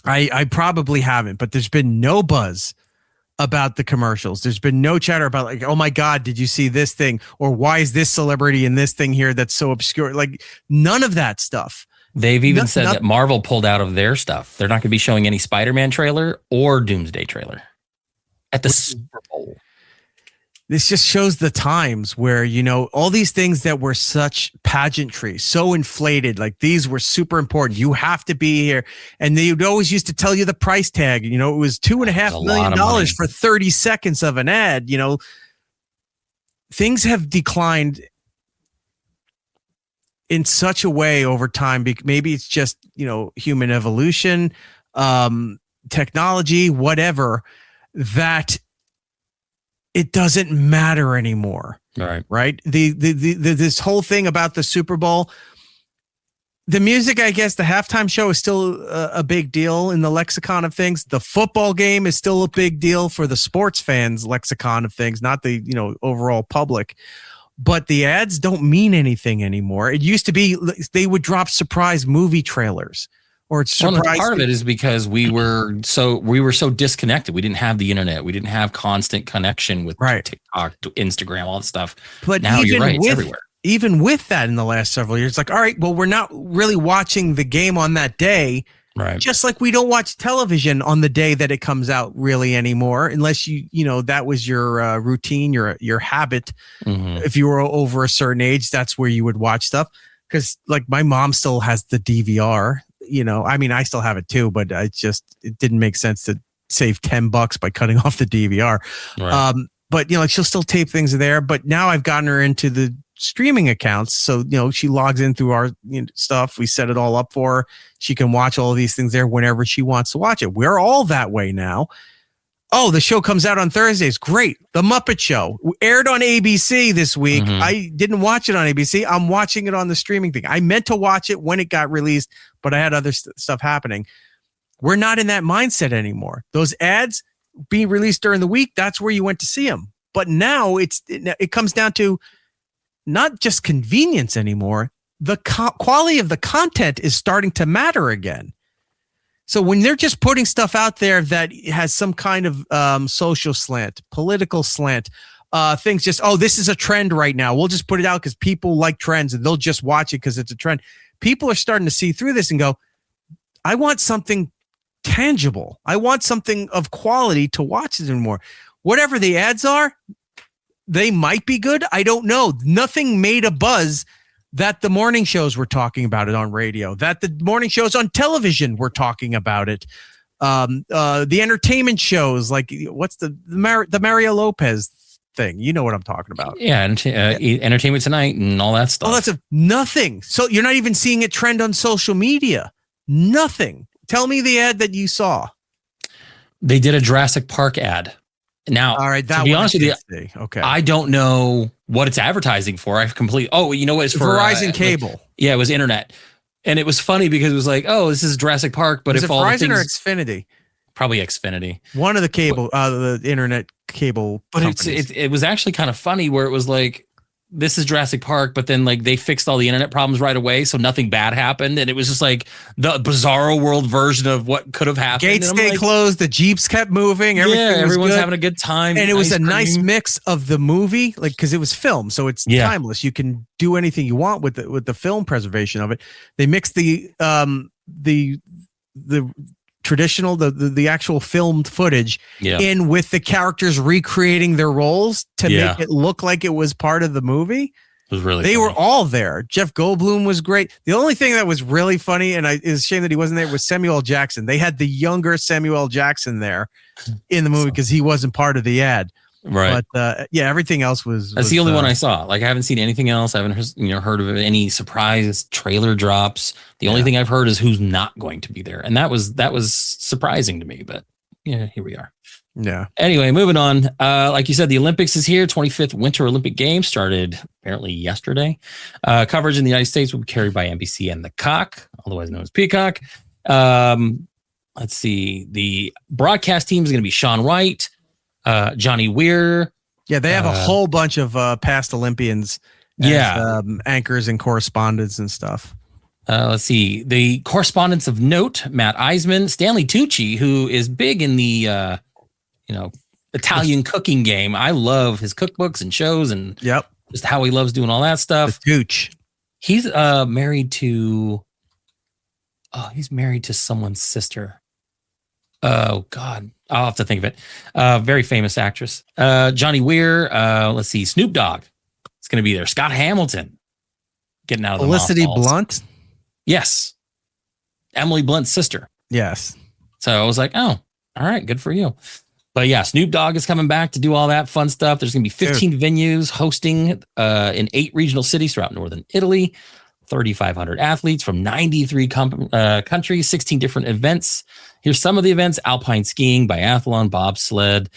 I probably haven't, but there's been no buzz about the commercials. There's been no chatter about like, oh my God, did you see this thing? Or why is this celebrity in this thing here that's so obscure? Like none of that stuff. They've even said that Marvel pulled out of their stuff. They're not going to be showing any Spider-Man trailer or Doomsday trailer at the Super Bowl. This just shows the times where, all these things that were such pageantry, so inflated, like these were super important. You have to be here. And they would always used to tell you the price tag. It was $2.5 million for 30 seconds of an ad. Things have declined in such a way over time. Maybe it's just, human evolution, technology, whatever, that it doesn't matter anymore. Right. This whole thing about the Super Bowl, the music, I guess the halftime show is still a big deal in the lexicon of things. The football game is still a big deal for the sports fans lexicon of things, not the, overall public. But the ads don't mean anything anymore. It used to be they would drop surprise movie trailers. Or it's part of it is because we were so disconnected. We didn't have the internet. We didn't have constant connection with TikTok, Instagram, all that stuff. But now you're right, it's everywhere. Even with that in the last several years, it's like, all right, well, we're not really watching the game on that day. Right. Just like we don't watch television on the day that it comes out really anymore, unless that was your routine, your habit. Mm-hmm. If you were over a certain age, that's where you would watch stuff. Because like my mom still has the DVR. I still have it too, but it didn't make sense to save $10 by cutting off the DVR. Right. But she'll still tape things there. But now I've gotten her into the streaming accounts, so she logs in through our stuff. We set it all up for her. She can watch all of these things there whenever she wants to watch it. We're all that way now. Oh, the show comes out on Thursdays. Great. The Muppet Show aired on ABC this week. Mm-hmm. I didn't watch it on ABC. I'm watching it on the streaming thing. I meant to watch it when it got released, but I had other stuff happening. We're not in that mindset anymore. Those ads being released during the week, that's where you went to see them. But now it comes down to not just convenience anymore. The quality of the content is starting to matter again. So when they're just putting stuff out there that has some kind of social slant, political slant, things just, this is a trend right now. We'll just put it out because people like trends and they'll just watch it because it's a trend. People are starting to see through this and go, I want something tangible. I want something of quality to watch it anymore. Whatever the ads are, they might be good. I don't know. Nothing made a buzz that the morning shows were talking about it on radio, that the morning shows on television were talking about it. The entertainment shows, like what's the Mario Lopez thing? You know what I'm talking about. Yeah. Entertainment Tonight and all that stuff. Oh, that's nothing. So you're not even seeing it trend on social media. Nothing. Tell me the ad that you saw. They did a Jurassic Park ad. Now, all right, to be honest with you, okay, I don't know what it's advertising for. It's for Verizon cable. It was internet. And it was funny because it was like, this is Jurassic Park, but is it Verizon or Xfinity? Probably Xfinity. One of the cable, the internet cable. But companies. it was actually kind of funny where it was like, this is Jurassic Park, but then like they fixed all the internet problems right away, so nothing bad happened, and it was just like the bizarro world version of what could have happened. Gates stayed closed, the Jeeps kept moving, everyone's having a good time, and it was a nice mix of the movie, like because it was film, so it's timeless. You can do anything you want with the film preservation of it. They mixed the traditional, the actual filmed footage in with the characters recreating their roles to make it look like it was part of the movie. It was really they funny. were all there. Jeff Goldblum was great. The only thing that was really funny, and it's a shame that he wasn't there, was Samuel L. Jackson. They had the younger Samuel L. Jackson there in the movie because he wasn't part of the ad. Right. But everything else was. That's the only one I saw. Like I haven't seen anything else. I haven't heard of any surprise trailer drops. The only thing I've heard is who's not going to be there, and that was surprising to me. But yeah, here we are. Yeah. Anyway, moving on. Like you said, the Olympics is here. 25th Winter Olympic Games started apparently yesterday. Coverage in the United States will be carried by NBC and the Cock, otherwise known as Peacock. Let's see. The broadcast team is going to be Sean Wright, Johnny Weir. Yeah, they have a whole bunch of past Olympians as anchors and correspondents and stuff. Let's see. The correspondents of note, Matt Eisman, Stanley Tucci, who is big in the Italian cooking game. I love his cookbooks and shows and just how he loves doing all that stuff. The Tooch. He's married to someone's sister. Oh God, I'll have to think of it. Very famous actress. Johnny Weir. Let's see. Snoop Dogg. It's going to be there. Scott Hamilton. Getting out of the Felicity mothballs. Blunt. Yes. Emily Blunt's sister. Yes. So I was like, oh, all right, good for you. But yeah, Snoop Dogg is coming back to do all that fun stuff. There's going to be 15 venues hosting in 8 regional cities throughout northern Italy, 3,500 athletes from 93 countries, 16 different events. Here's some of the events: alpine skiing, biathlon, bobsled,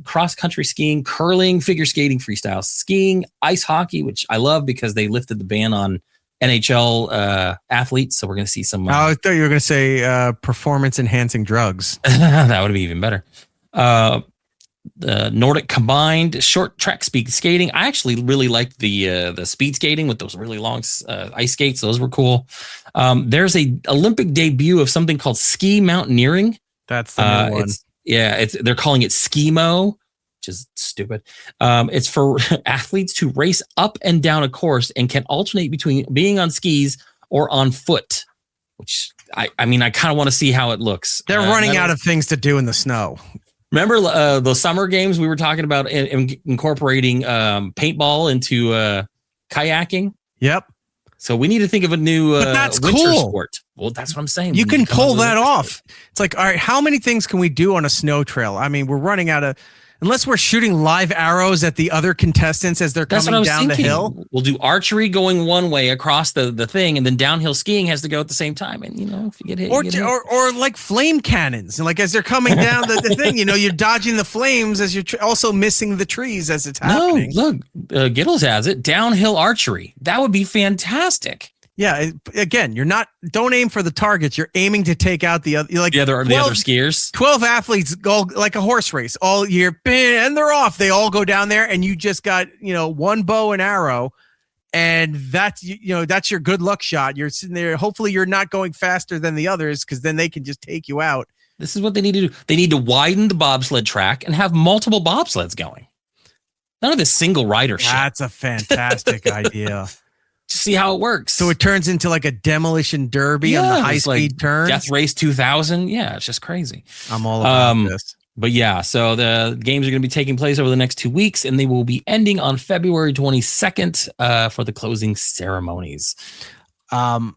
cross-country skiing, curling, figure skating, freestyle skiing, ice hockey, which I love because they lifted the ban on NHL athletes. So we're going to see some. I thought you were going to say performance-enhancing drugs. That would be even better. The Nordic combined short track speed skating. I actually really liked the speed skating with those really long ice skates. Those were cool. There's a Olympic debut of something called ski mountaineering. That's the new one. They're calling it skimo, which is stupid. It's for athletes to race up and down a course and can alternate between being on skis or on foot, which I kind of want to see how it looks. They're running out of things to do in the snow. Remember the summer games we were talking about incorporating paintball into kayaking? Yep. So we need to think of a new that's winter cool. sport. Well, that's what I'm saying. You can pull that off. It's like, all right, how many things can we do on a snow trail? I mean, we're running out of, unless we're shooting live arrows at the other contestants as they're coming down the hill. We'll do archery going one way across the thing, and then downhill skiing has to go at the same time. And if you get hit, or like flame cannons, and like as they're coming down the thing, you're dodging the flames as you're also missing the trees as it's happening. No, look, Gittles has it. Downhill archery. That would be fantastic. Yeah. Again, don't aim for the targets. You're aiming to take out the other, the other skiers. 12 athletes go like a horse race all year, and they're off. They all go down there, and you just got, one bow and arrow, and that's your good luck shot. You're sitting there. Hopefully you're not going faster than the others, because then they can just take you out. This is what they need to do. They need to widen the bobsled track and have multiple bobsleds going. None of this single rider shit. That's a fantastic idea. To see how it works. So it turns into like a demolition derby on the high-speed turns. Death Race 2000. Yeah, it's just crazy. I'm all about this. But yeah, so the games are going to be taking place over the next 2 weeks, and they will be ending on February 22nd for the closing ceremonies. I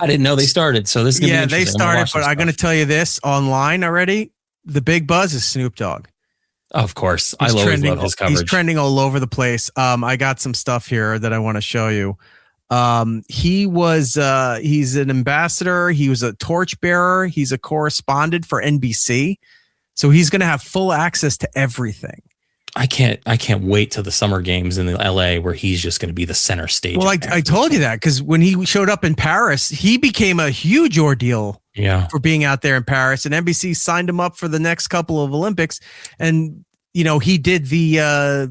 didn't know they started, so this is going to be interesting. They started, but I'm going to tell you this online already. The big buzz is Snoop Dogg. Of course. I love his coverage. He's trending all over the place. I got some stuff here that I want to show you. He's an ambassador. He was a torchbearer. He's a correspondent for NBC. So he's going to have full access to everything. I can't wait till the summer games in the LA where he's just going to be the center stage. Well, I told you that because when he showed up in Paris, he became a huge ordeal for being out there in Paris, and NBC signed him up for the next couple of Olympics. And, he did the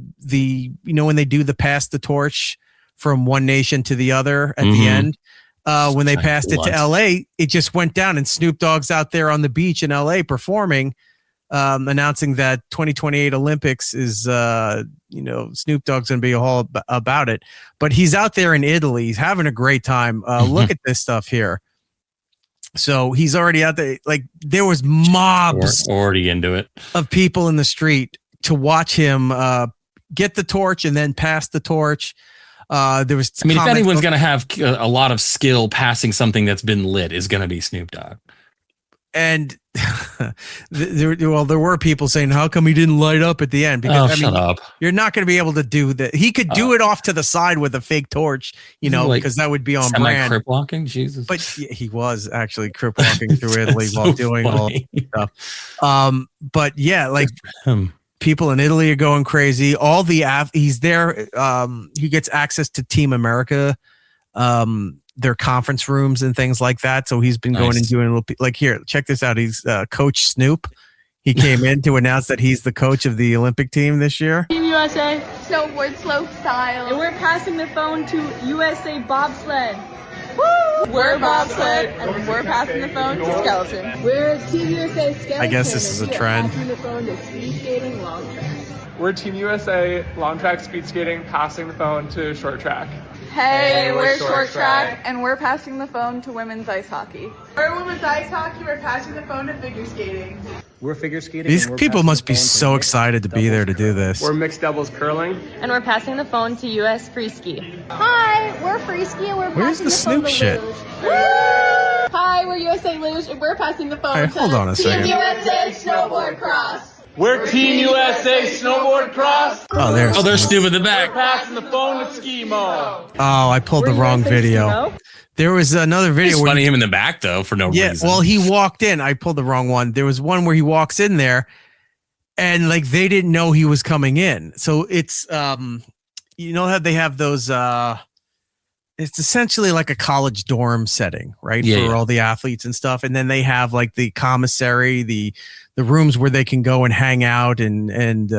when they do the pass the torch from one nation to the other at the end, when they passed it to LA, it just went down, and Snoop Dogg's out there on the beach in LA performing, announcing that 2028 Olympics is, Snoop Dogg's going to be all about it. But he's out there in Italy. He's having a great time. Look at this stuff here. So he's already out there. Like there was mobs already into it of people in the street to watch him get the torch and then pass the torch. There was. If anyone's going to have a lot of skill passing something that's been lit, is going to be Snoop Dogg. And there were people saying, how come he didn't light up at the end? Because shut up. You're not going to be able to do that. He could do it off to the side with a fake torch, because that would be on brand. Crip walking, Jesus. But he was actually crip walking through Italy while doing all that stuff. But yeah, like people in Italy are going crazy. All the he's there. He gets access to Team America. Their conference rooms and things like that. So he's been going and doing a little, like, here, check this out. He's Coach Snoop. He came in to announce that he's the coach of the Olympic team this year. Team USA, snowboard slope style. And we're passing the phone to USA bobsled. Woo! We're bobsled, and we're passing the phone to skeleton. We're Team USA skeleton. I guess this is a trend. Passing the phone to speed skating long track. We're Team USA long track speed skating, passing the phone to short track. Hey, we're short track, and we're passing the phone to women's ice hockey. We're women's ice hockey, we're passing the phone to figure skating. We're figure skating. These people must be so excited to be there to do this. We're mixed doubles curling. And we're passing the phone to US free ski. Hi, we're free ski, and we're Where's passing the the phone Snoop to shit? luge. Woo! Hi, we're USA luge, and we're passing the phone Hey, to hold on a second. Team USA snowboard cross. We're Team USA snowboard cross. Oh, there's Snoop in the back. Passing the phone to ski mo. Oh, I pulled the wrong video. There was another video It's where funny him in the back though for no reason. well, he walked in. I pulled the wrong one. There was one where he walks in there, and like they didn't know he was coming in. So it's how they have those. It's essentially like a college dorm setting, right? For all the athletes and stuff, and then they have like the commissary, the rooms where they can go and hang out and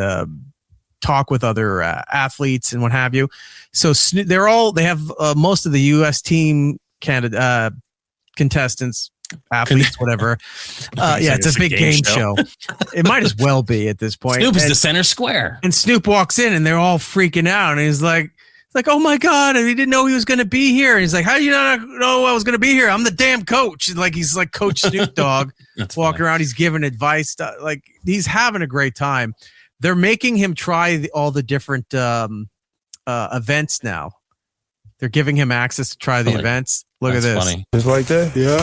talk with other athletes and what have you. So they have most of the U.S. team contestants, athletes, whatever. It's a big game show. It might as well be at this point. Snoop is the center square. And Snoop walks in and they're all freaking out. And he's like, oh my God, he didn't know he was going to be here. And he's like, how do you not know I was going to be here? I'm the damn coach. And like, he's like Coach Snoop Dogg walking around. He's giving advice. Like, he's having a great time. They're making him try all the different events now. They're giving him access to try the events. Look at this. Funny. Just like that? Yeah.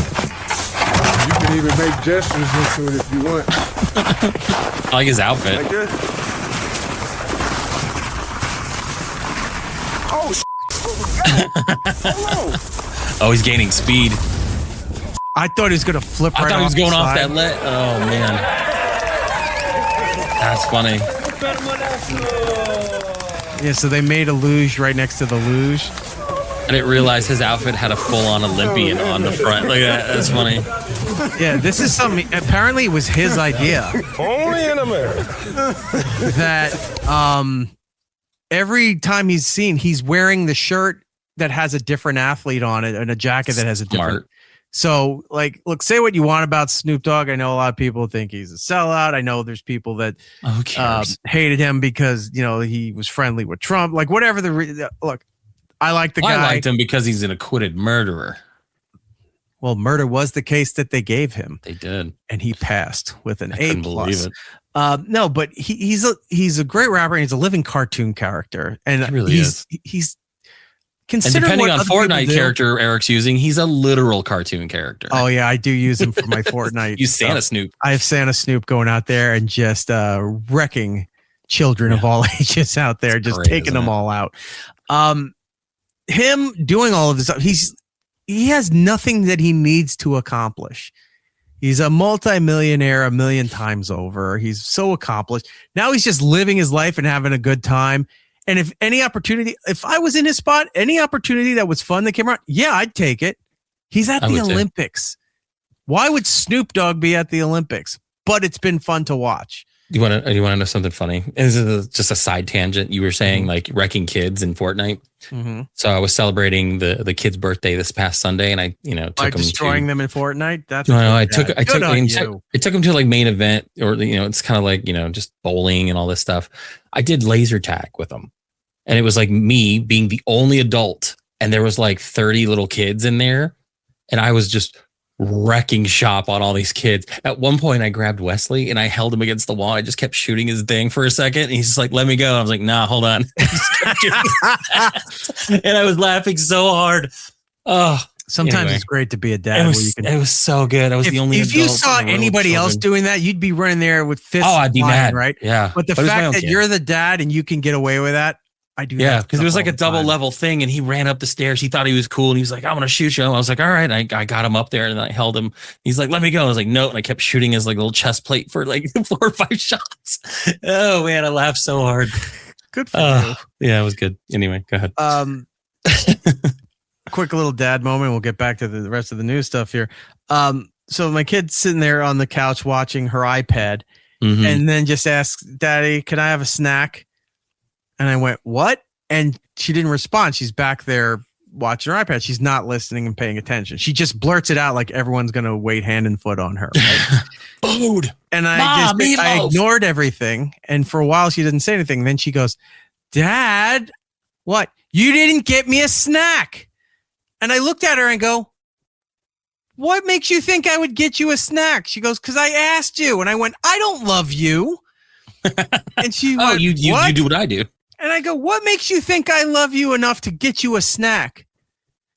You can even make gestures into it if you want. I like his outfit. Like this. Oh, he's gaining speed. I thought he was going to flip right off. I thought he was going off side. that lit. Oh, man. That's funny. Yeah, so they made a luge right next to the luge. I didn't realize his outfit had a full-on Olympian on the front. Look at that. That's funny. Yeah, this is something. Apparently, it was his idea. Only in America. That every time he's seen, he's wearing the shirt that has a different athlete on it and a jacket that has a different. So, like, look, say what you want about Snoop Dogg. I know a lot of people think he's a sellout. I know there's people that hated him because, he was friendly with Trump. Like, whatever look, I like the guy. I liked him because he's an acquitted murderer. Well, murder was the case that they gave him. They did. And he passed with an A+. Couldn't believe it. No, but he's a great rapper. And he's a living cartoon character. And he really is. He's and depending on Fortnite character Eric's using, he's a literal cartoon character. Oh, yeah, I do use him for my Fortnite. You Santa Snoop. I have Santa Snoop going out there and just wrecking children of all ages out there, just taking them all out. Him doing all of this stuff, he has nothing that he needs to accomplish. He's a multimillionaire a million times over. He's so accomplished. Now he's just living his life and having a good time. And if any opportunity, if I was in his spot, any opportunity that was fun that came around, yeah, I'd take it. He's at the Olympics. Why would Snoop Dogg be at the Olympics? But it's been fun to watch. Do you want to know something funny? This is just a side tangent. You were saying like wrecking kids in Fortnite. Mm-hmm. So I was celebrating the kid's birthday this past Sunday, and I took him destroying them in Fortnite. That's I took him to like main event, or it's kind of like just bowling and all this stuff. I did laser tag with him, and it was like me being the only adult, and there was like 30 little kids in there, and I was just wrecking shop on all these kids. At one point I grabbed Wesley and I held him against the wall. I just kept shooting his thing for a second, and he's just like, let me go. I was like, nah, hold on. And I was laughing so hard. Oh, Sometimes Anyway. it's great to be a dad. It was so good. I was the only If you adult saw in the room with anybody else children. doing that, you'd be running there with fists. Oh, I'd be flying, mad. right? Yeah. But the it was my fact own that kid. you're the dad and you can get away with that, I do. Yeah, that because it was stuff like a all the double time. level thing, and he ran up the stairs. He thought he was cool, and he was like, "I want to shoot you." I was like, "All right." And I got him up there, and I held him. He's like, "Let me go." I was like, "No," and I kept shooting his like little chest plate for like 4 or 5 shots. Oh man, I laughed so hard. Good for you. Yeah, it was good. Anyway, go ahead. Quick little dad moment. We'll get back to the rest of the news stuff here. So my kid's sitting there on the couch watching her iPad, Mhm. and then just asks, "Daddy, can I have a snack?" And I went, "What?" And she didn't respond. She's back there watching her iPad. She's not listening and paying attention. She just blurts it out like everyone's going to wait hand and foot on her. Right? Food. And I Mom, meatloaf. ignored everything. And for a while, she didn't say anything. Then she goes, "Dad, what? You didn't get me a snack." And I looked at her and go, "What makes you think I would get you a snack?" She goes, "Because I asked you." And I went, "I don't love you." And she Oh, went, you "What?" do what I do. And I go, "What makes you think I love you enough to get you a snack?"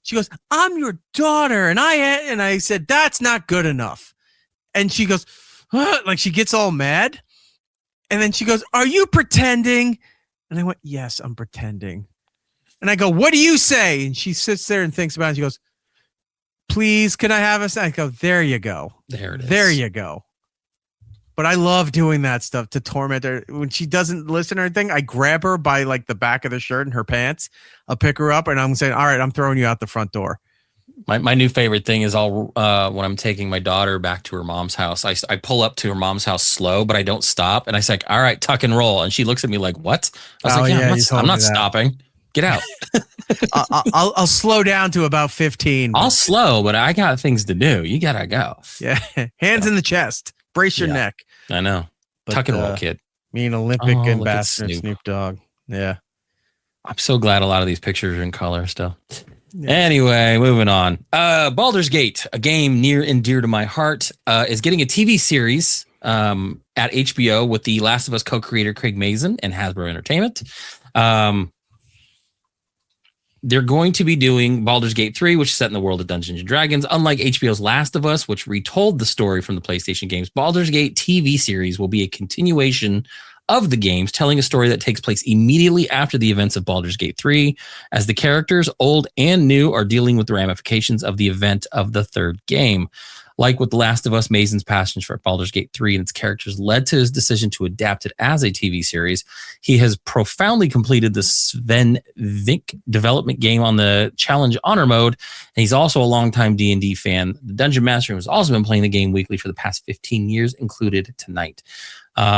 She goes, "I'm your daughter." And I said, "That's not good enough." And she goes, like she gets all mad. And then she goes, "Are you pretending?" And I went, "Yes, I'm pretending." And I go, "What do you say?" And she sits there and thinks about it. And she goes, "Please, can I have a snack?" I go, "There you go. There it is. There you go." But I love doing that stuff to torment her. When she doesn't listen or anything, I grab her by like the back of the shirt and her pants. I'll pick her up and I'm saying, "All right, I'm throwing you out the front door." My new favorite thing is when I'm taking my daughter back to her mom's house, I pull up to her mom's house slow, but I don't stop. And I say, "All right, tuck and roll." And she looks at me like, "What?" I was Oh, like, "Yeah, yeah, you told I'm me not that. stopping. Get out." I'll slow down to about 15. I'll slow, but I got things to do. You gotta go. Yeah. Hands in the chest. Brace your Yeah. neck. I know. But, Tuck and roll, kid. Me an Olympic Oh, look at ambassador, Snoop. Snoop Dogg. Yeah. I'm so glad a lot of these pictures are in color still. Anyway, moving on. Baldur's Gate, a game near and dear to my heart, is getting a TV series at HBO with the Last of Us co-creator Craig Mazin and Hasbro Entertainment. They're going to be doing Baldur's Gate 3, which is set in the world of Dungeons & Dragons. Unlike HBO's Last of Us, which retold the story from the PlayStation games, Baldur's Gate TV series will be a continuation of the games, telling a story that takes place immediately after the events of Baldur's Gate 3, as the characters, old and new, are dealing with the ramifications of the event of the third game. Like with The Last of Us, Mazin's passion for Baldur's Gate 3 and its characters led to his decision to adapt it as a TV series. He has profoundly completed the Sven Vink development game on the Challenge Honor mode, and he's also a longtime D&D fan. The Dungeon Master has also been playing the game weekly for the past 15 years, included tonight.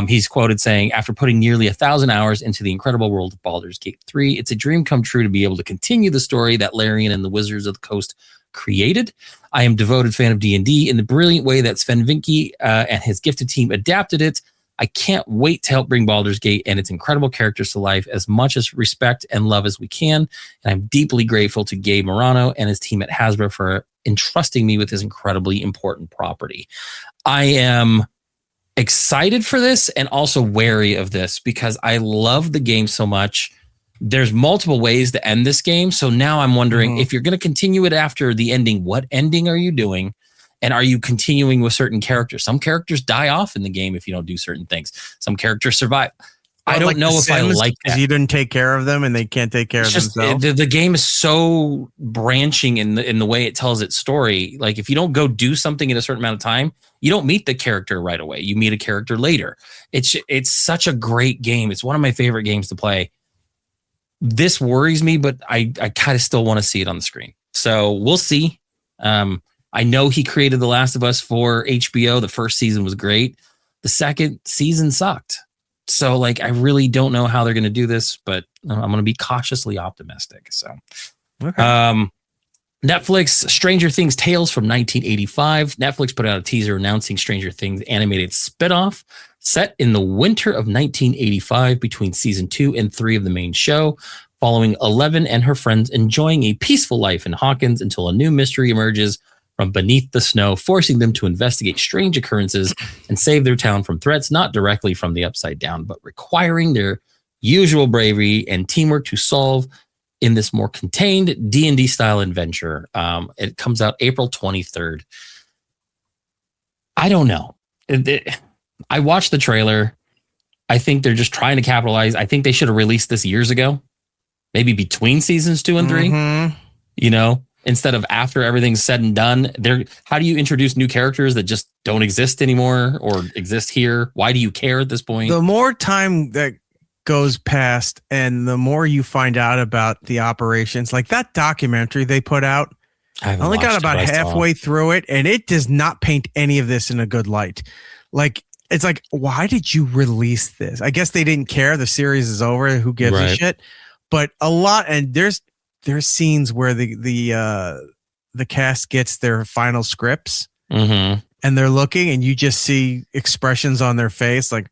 He's quoted saying, "After putting nearly 1,000 hours into the incredible world of Baldur's Gate 3, it's a dream come true to be able to continue the story that Larian and the Wizards of the Coast created. I am a devoted fan of D&D in the brilliant way that Sven Vinke and his gifted team adapted it. I can't wait to help bring Baldur's Gate and its incredible characters to life as much as respect and love as we can. And I'm deeply grateful to Gabe Morano and his team at Hasbro for entrusting me with this incredibly important property." I am excited for this and also wary of this because I love the game so much. There's multiple ways to end this game. So now I'm wondering if you're going to continue it after the ending, what ending are you doing? And are you continuing with certain characters? Some characters die off in the game if you don't do certain things. Some characters survive. I don't know if I like that. You didn't take care of them and they can't take care of themselves. The game is so branching in the way it tells its story. Like if you don't go do something in a certain amount of time, you don't meet the character right away. You meet a character later. It's such a great game. It's one of my favorite games to play. This worries me, but I kind of still want to see it on the screen. So we'll see. I know he created The Last of Us for HBO. The first season was great. The second season sucked. So like, I really don't know how they're going to do this, but I'm going to be cautiously optimistic. So, Okay. Netflix, Stranger Things Tales from 1985. Netflix put out a teaser announcing Stranger Things animated spinoff set in the winter of 1985 between season 2 and 3 of the main show, following Eleven and her friends enjoying a peaceful life in Hawkins until a new mystery emerges from beneath the snow, forcing them to investigate strange occurrences and save their town from threats not directly from the Upside Down, but requiring their usual bravery and teamwork to solve in this more contained D&D style adventure. It comes out April 23rd. I don't know. I watched the trailer. I think they're just trying to capitalize. I think they should have released this years ago, maybe between seasons 2 and 3. Mm-hmm. You know, instead of after everything's said and done. How do you introduce new characters that just don't exist anymore or exist here? Why do you care at this point? The more time that goes past and the more you find out about the operations, like that documentary they put out, I only got about halfway through it, and it does not paint any of this in a good light. Like, it's like, why did you release this? I guess they didn't care. The series is over. Who gives a shit? But a lot, and there's scenes where the cast gets their final scripts, and they're looking, and you just see expressions on their face, like.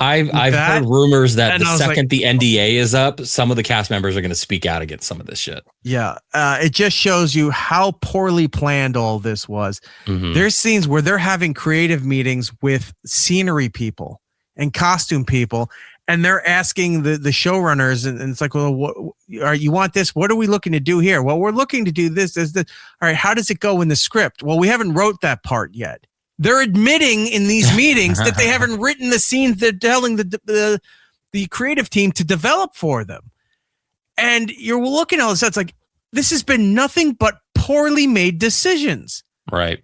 I've heard rumors that the second the NDA is up, some of the cast members are going to speak out against some of this shit. Yeah. It just shows you how poorly planned all this was. There's scenes where they're having creative meetings with scenery people and costume people, and they're asking the showrunners, and it's like, well, what, you want this? What are we looking to do here? Well, we're looking to do this. All right, how does it go in the script? Well, we haven't wrote that part yet. They're admitting in these meetings that they haven't written the scenes. They're telling the creative team to develop for them. And you're looking at all this, it's like, this has been nothing but poorly made decisions. Right.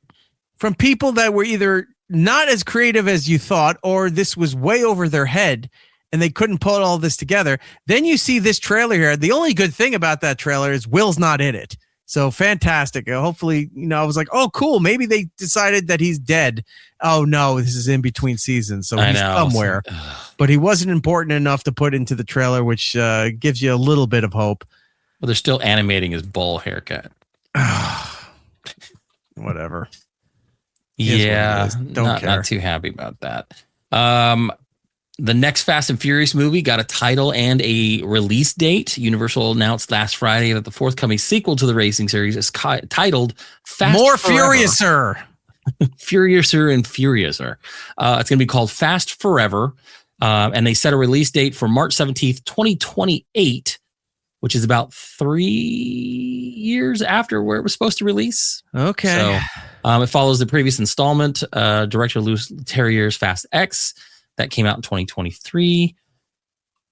From people that were either not as creative as you thought, or this was way over their head and they couldn't put all this together. Then you see this trailer here. The only good thing about that trailer is Will's not in it. So fantastic. Hopefully, I was like, oh, cool. Maybe they decided that he's dead. Oh, no, this is in between seasons. So he's somewhere. But he wasn't important enough to put into the trailer, which gives you a little bit of hope. Well, they're still animating his bowl haircut. Whatever. Yeah. Don't care. Not too happy about that. The next Fast and Furious movie got a title and a release date. Universal announced last Friday that the forthcoming sequel to the racing series is titled Fast More Forever. Furiouser. Furiouser and Furiouser. It's going to be called Fast Forever. And they set a release date for March 17th, 2028, which is about 3 years after where it was supposed to release. Okay. So it follows the previous installment, director Louis Terrier's Fast X. That came out in 2023.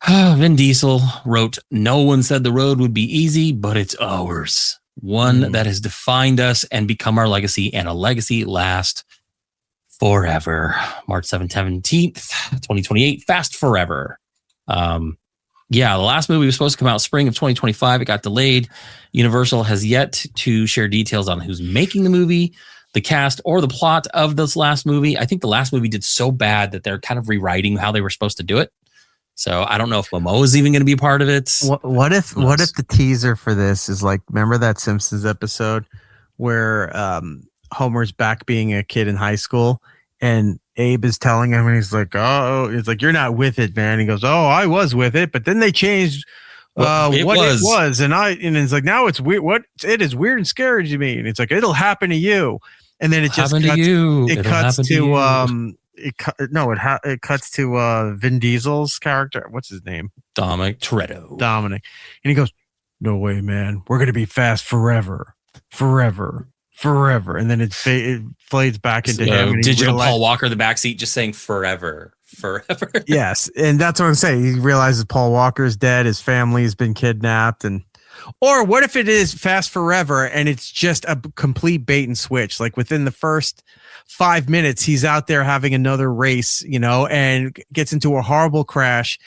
Vin Diesel wrote, "No one said the road would be easy, but it's ours. One that has defined us and become our legacy, and a legacy last forever." March 17th, 2028, Fast Forever. The last movie was supposed to come out spring of 2025. It got delayed. Universal has yet to share details on who's making the movie, the cast, or the plot of this last movie. I think the last movie did so bad that they're kind of rewriting how they were supposed to do it. So I don't know if Momoa is even going to be part of it. What if the teaser for this is like, remember that Simpsons episode where Homer's back being a kid in high school and Abe is telling him, and he's like, oh, it's like, you're not with it, man. He goes, oh, I was with it, but then they changed it was. And it's like, now it's weird. It is weird and scary to me. And it's like, it'll happen to you. And then it just cuts to Vin Diesel's character. What's his name? Dominic Toretto. Dominic. And he goes, no way, man. We're going to be fast forever. And then it fades back into him. Digital Paul Walker in the backseat just saying forever. Yes. And that's what I'm saying. He realizes Paul Walker's dead. His family has been kidnapped. Or what if it is Fast Forever and it's just a complete bait and switch? Like within the first 5 minutes, he's out there having another race, and gets into a horrible crash.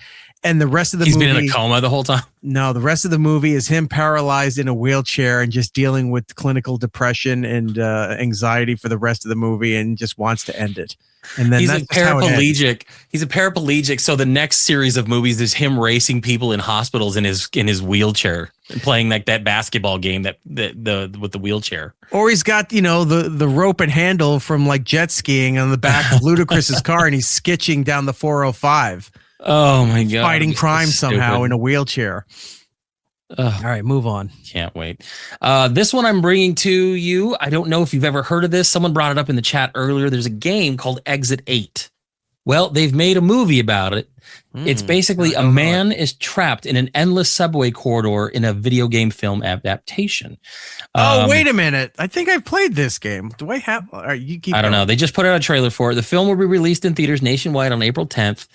And the rest of the movie, he's been in a coma the whole time. No, the rest of the movie is him paralyzed in a wheelchair and just dealing with clinical depression and anxiety for the rest of the movie, and just wants to end it. And then he's a paraplegic. He's a paraplegic. So the next series of movies is him racing people in hospitals in his wheelchair and playing like that basketball game with the wheelchair. Or he's got the rope and handle from like jet skiing on the back of Ludacris's car, and he's skitching down the 405. Oh my god! Fighting crime somehow in a wheelchair. All right, move on. Can't wait. This one I'm bringing to you. I don't know if you've ever heard of this. Someone brought it up in the chat earlier. There's a game called Exit 8. Well, they've made a movie about it. It's basically a man is trapped in an endless subway corridor in a video game film adaptation. Wait a minute. I think I've played this game. Do I have? You keep. I don't know. They just put out a trailer for it. The film will be released in theaters nationwide on April 10th.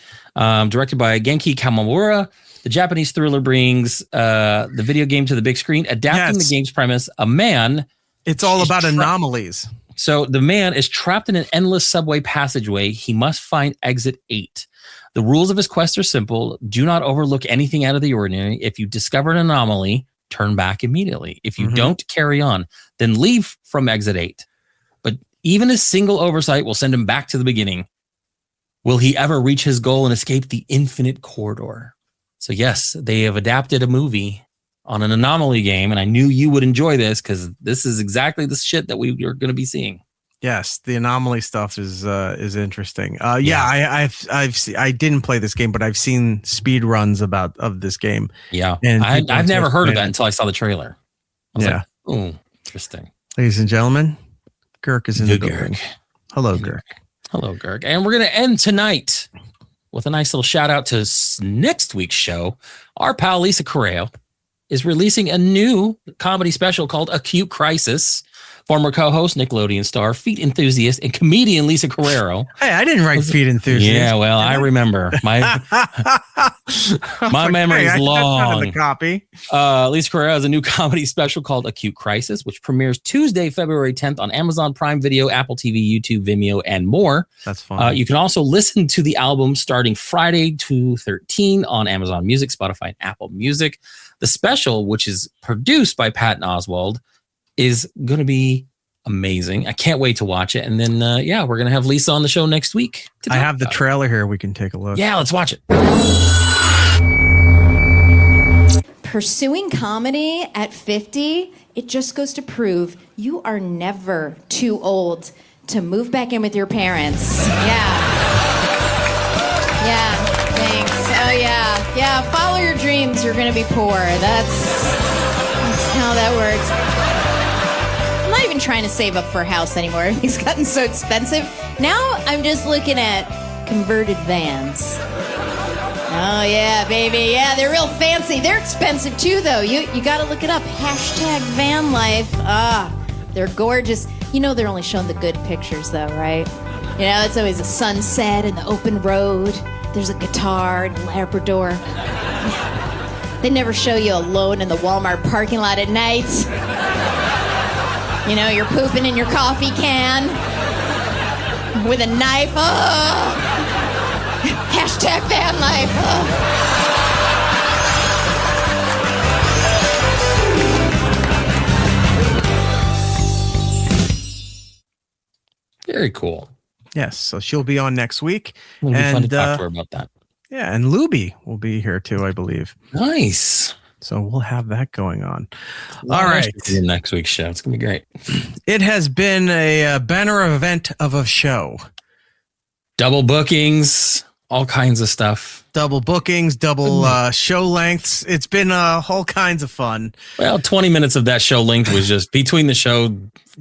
Directed by Genki Kamamura. The Japanese thriller brings the video game to the big screen, adapting the game's premise. A man. It's all about anomalies. So the man is trapped in an endless subway passageway. He must find exit 8. The rules of his quest are simple. Do not overlook anything out of the ordinary. If you discover an anomaly, turn back immediately. If you don't, carry on. Then leave from exit 8. But even a single oversight will send him back to the beginning. Will he ever reach his goal and escape the infinite corridor? So yes, they have adapted a movie on an anomaly game, and I knew you would enjoy this because this is exactly the shit that we are going to be seeing. Yes, the anomaly stuff is interesting. I didn't play this game, but I've seen speed runs of this game. Yeah, and I've never heard of that until I saw the trailer. I was like, oh, interesting. Ladies and gentlemen, Girk is in the building. Hello, Girk. Hello, Girk. And we're going to end tonight with a nice little shout out to next week's show. Our pal Lisa Correo is releasing a new comedy special called Acute Crisis. Former co-host, Nickelodeon star, feet enthusiast, and comedian Lisa Carrero. Hey, I didn't write feet enthusiast. Yeah, well, I remember. My memory is long. The copy. Lisa Carrero has a new comedy special called Acute Crisis, which premieres Tuesday, February 10th on Amazon Prime Video, Apple TV, YouTube, Vimeo, and more. That's fun. You can also listen to the album starting Friday 2/13 on Amazon Music, Spotify, and Apple Music. The special, which is produced by Patton Oswalt, is going to be amazing. I can't wait to watch it. And then, we're going to have Lisa on the show next week. I have the trailer here. We can take a look. Yeah, let's watch it. Pursuing comedy at 50, it just goes to prove you are never too old to move back in with your parents. Yeah, thanks. Oh, yeah, follow your dreams. You're going to be poor. That's how that works. I'm not even trying to save up for a house anymore. It's gotten so expensive. Now I'm just looking at converted vans. Oh, yeah, baby. Yeah, they're real fancy. They're expensive, too, though. You got to look it up. #van life. They're gorgeous. You know they're only showing the good pictures, though, right? You know, it's always a sunset and the open road. There's a guitar and a Labrador. They never show you alone in the Walmart parking lot at night. You know, you're pooping in your coffee can with a knife. Oh. #van life. Oh. Very cool. Yes, so she'll be on next week. It'll be fun to talk to her about that. Yeah, and Luby will be here too, I believe. Nice. So we'll have that going on. All right. Next week's show. It's going to be great. It has been a banner event of a show. Double bookings, all kinds of stuff. Double bookings, double show lengths. It's been all kinds of fun. Well, 20 minutes of that show length was just between the show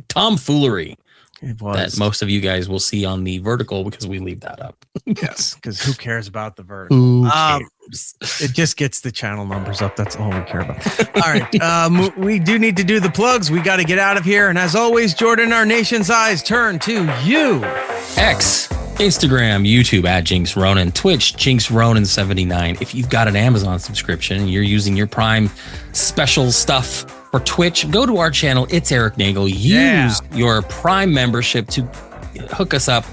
tomfoolery. It was. That most of you guys will see on the vertical because we leave that up. Yes, because who cares about the vertical? Who cares? It just gets the channel numbers up. That's all we care about. All right. We do need to do the plugs. We got to get out of here. And as always, Jordan, our nation's eyes turn to you. X, Instagram, YouTube at Jinx Ronan, Twitch, Jinx Ronan 79. If you've got an Amazon subscription and you're using your Prime special stuff for Twitch, go to our channel. It's Eric Nagel. Use your Prime membership to hook us up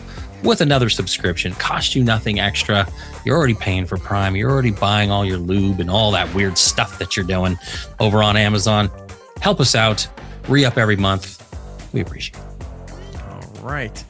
with another subscription. Cost you nothing extra. You're already paying for Prime. You're already buying all your lube and all that weird stuff that you're doing over on Amazon. Help us out. Re-up every month. We appreciate it. All right.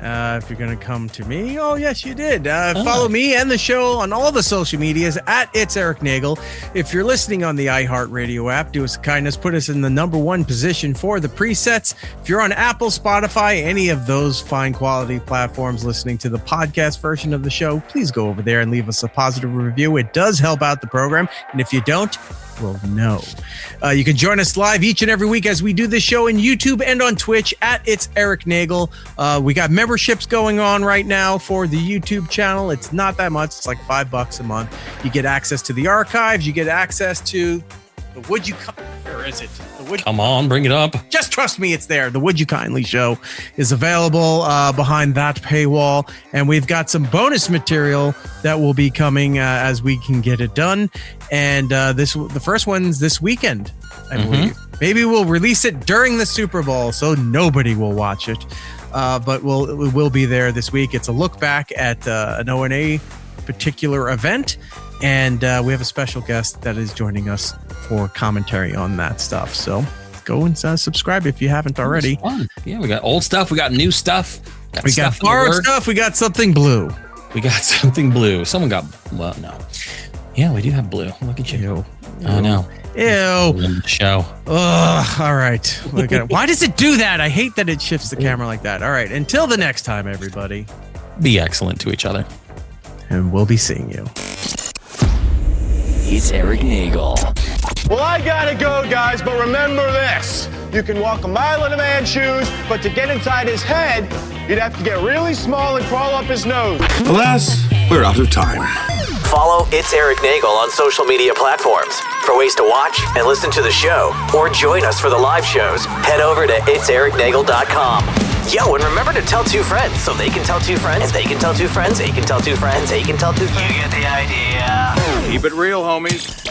If you're going to come to me, oh, yes, you did. Follow me and the show on all the social medias at It's Eric Nagel. If you're listening on the iHeartRadio app, do us a kindness, put us in the #1 position for the presets. If you're on Apple, Spotify, any of those fine quality platforms listening to the podcast version of the show, please go over there and leave us a positive review. It does help out the program. And if you don't, will know. You can join us live each and every week as we do this show in YouTube and on Twitch at It's Eric Nagel. We got memberships going on right now for the YouTube channel. It's not that much. It's like $5 a month. You get access to the archives. You get access to the Would You Where is it? Come on, bring it up. Just trust me, it's there. The Would You Kindly show is available behind that paywall. And we've got some bonus material that will be coming as we can get it done. And the first one's this weekend, I believe. Maybe we'll release it during the Super Bowl so nobody will watch it. But it will be there this week. It's a look back at an O&A particular event. And we have a special guest that is joining us for commentary on that stuff. So go and subscribe if you haven't already. Yeah, we got old stuff. We got new stuff. We got borrowed stuff. We got something blue. Someone got, well, no. Yeah, we do have blue. Look at you. Ew. I know. Ew. Show. Ugh. All right. Why does it do that? I hate that it shifts the camera like that. All right. Until the next time, everybody. Be excellent to each other. And we'll be seeing you. It's Eric Nagel. Well, I gotta go, guys, but remember this. You can walk a mile in a man's shoes, but to get inside his head, you'd have to get really small and crawl up his nose. Alas, we're out of time. Follow It's Eric Nagel on social media platforms. For ways to watch and listen to the show, or join us for the live shows, head over to itsericnagel.com. Yo, and remember to tell 2 friends so they can tell 2 friends, and they can tell 2 friends, they can tell 2 friends, they can tell 2 friends. You get the idea. Keep it real, homies.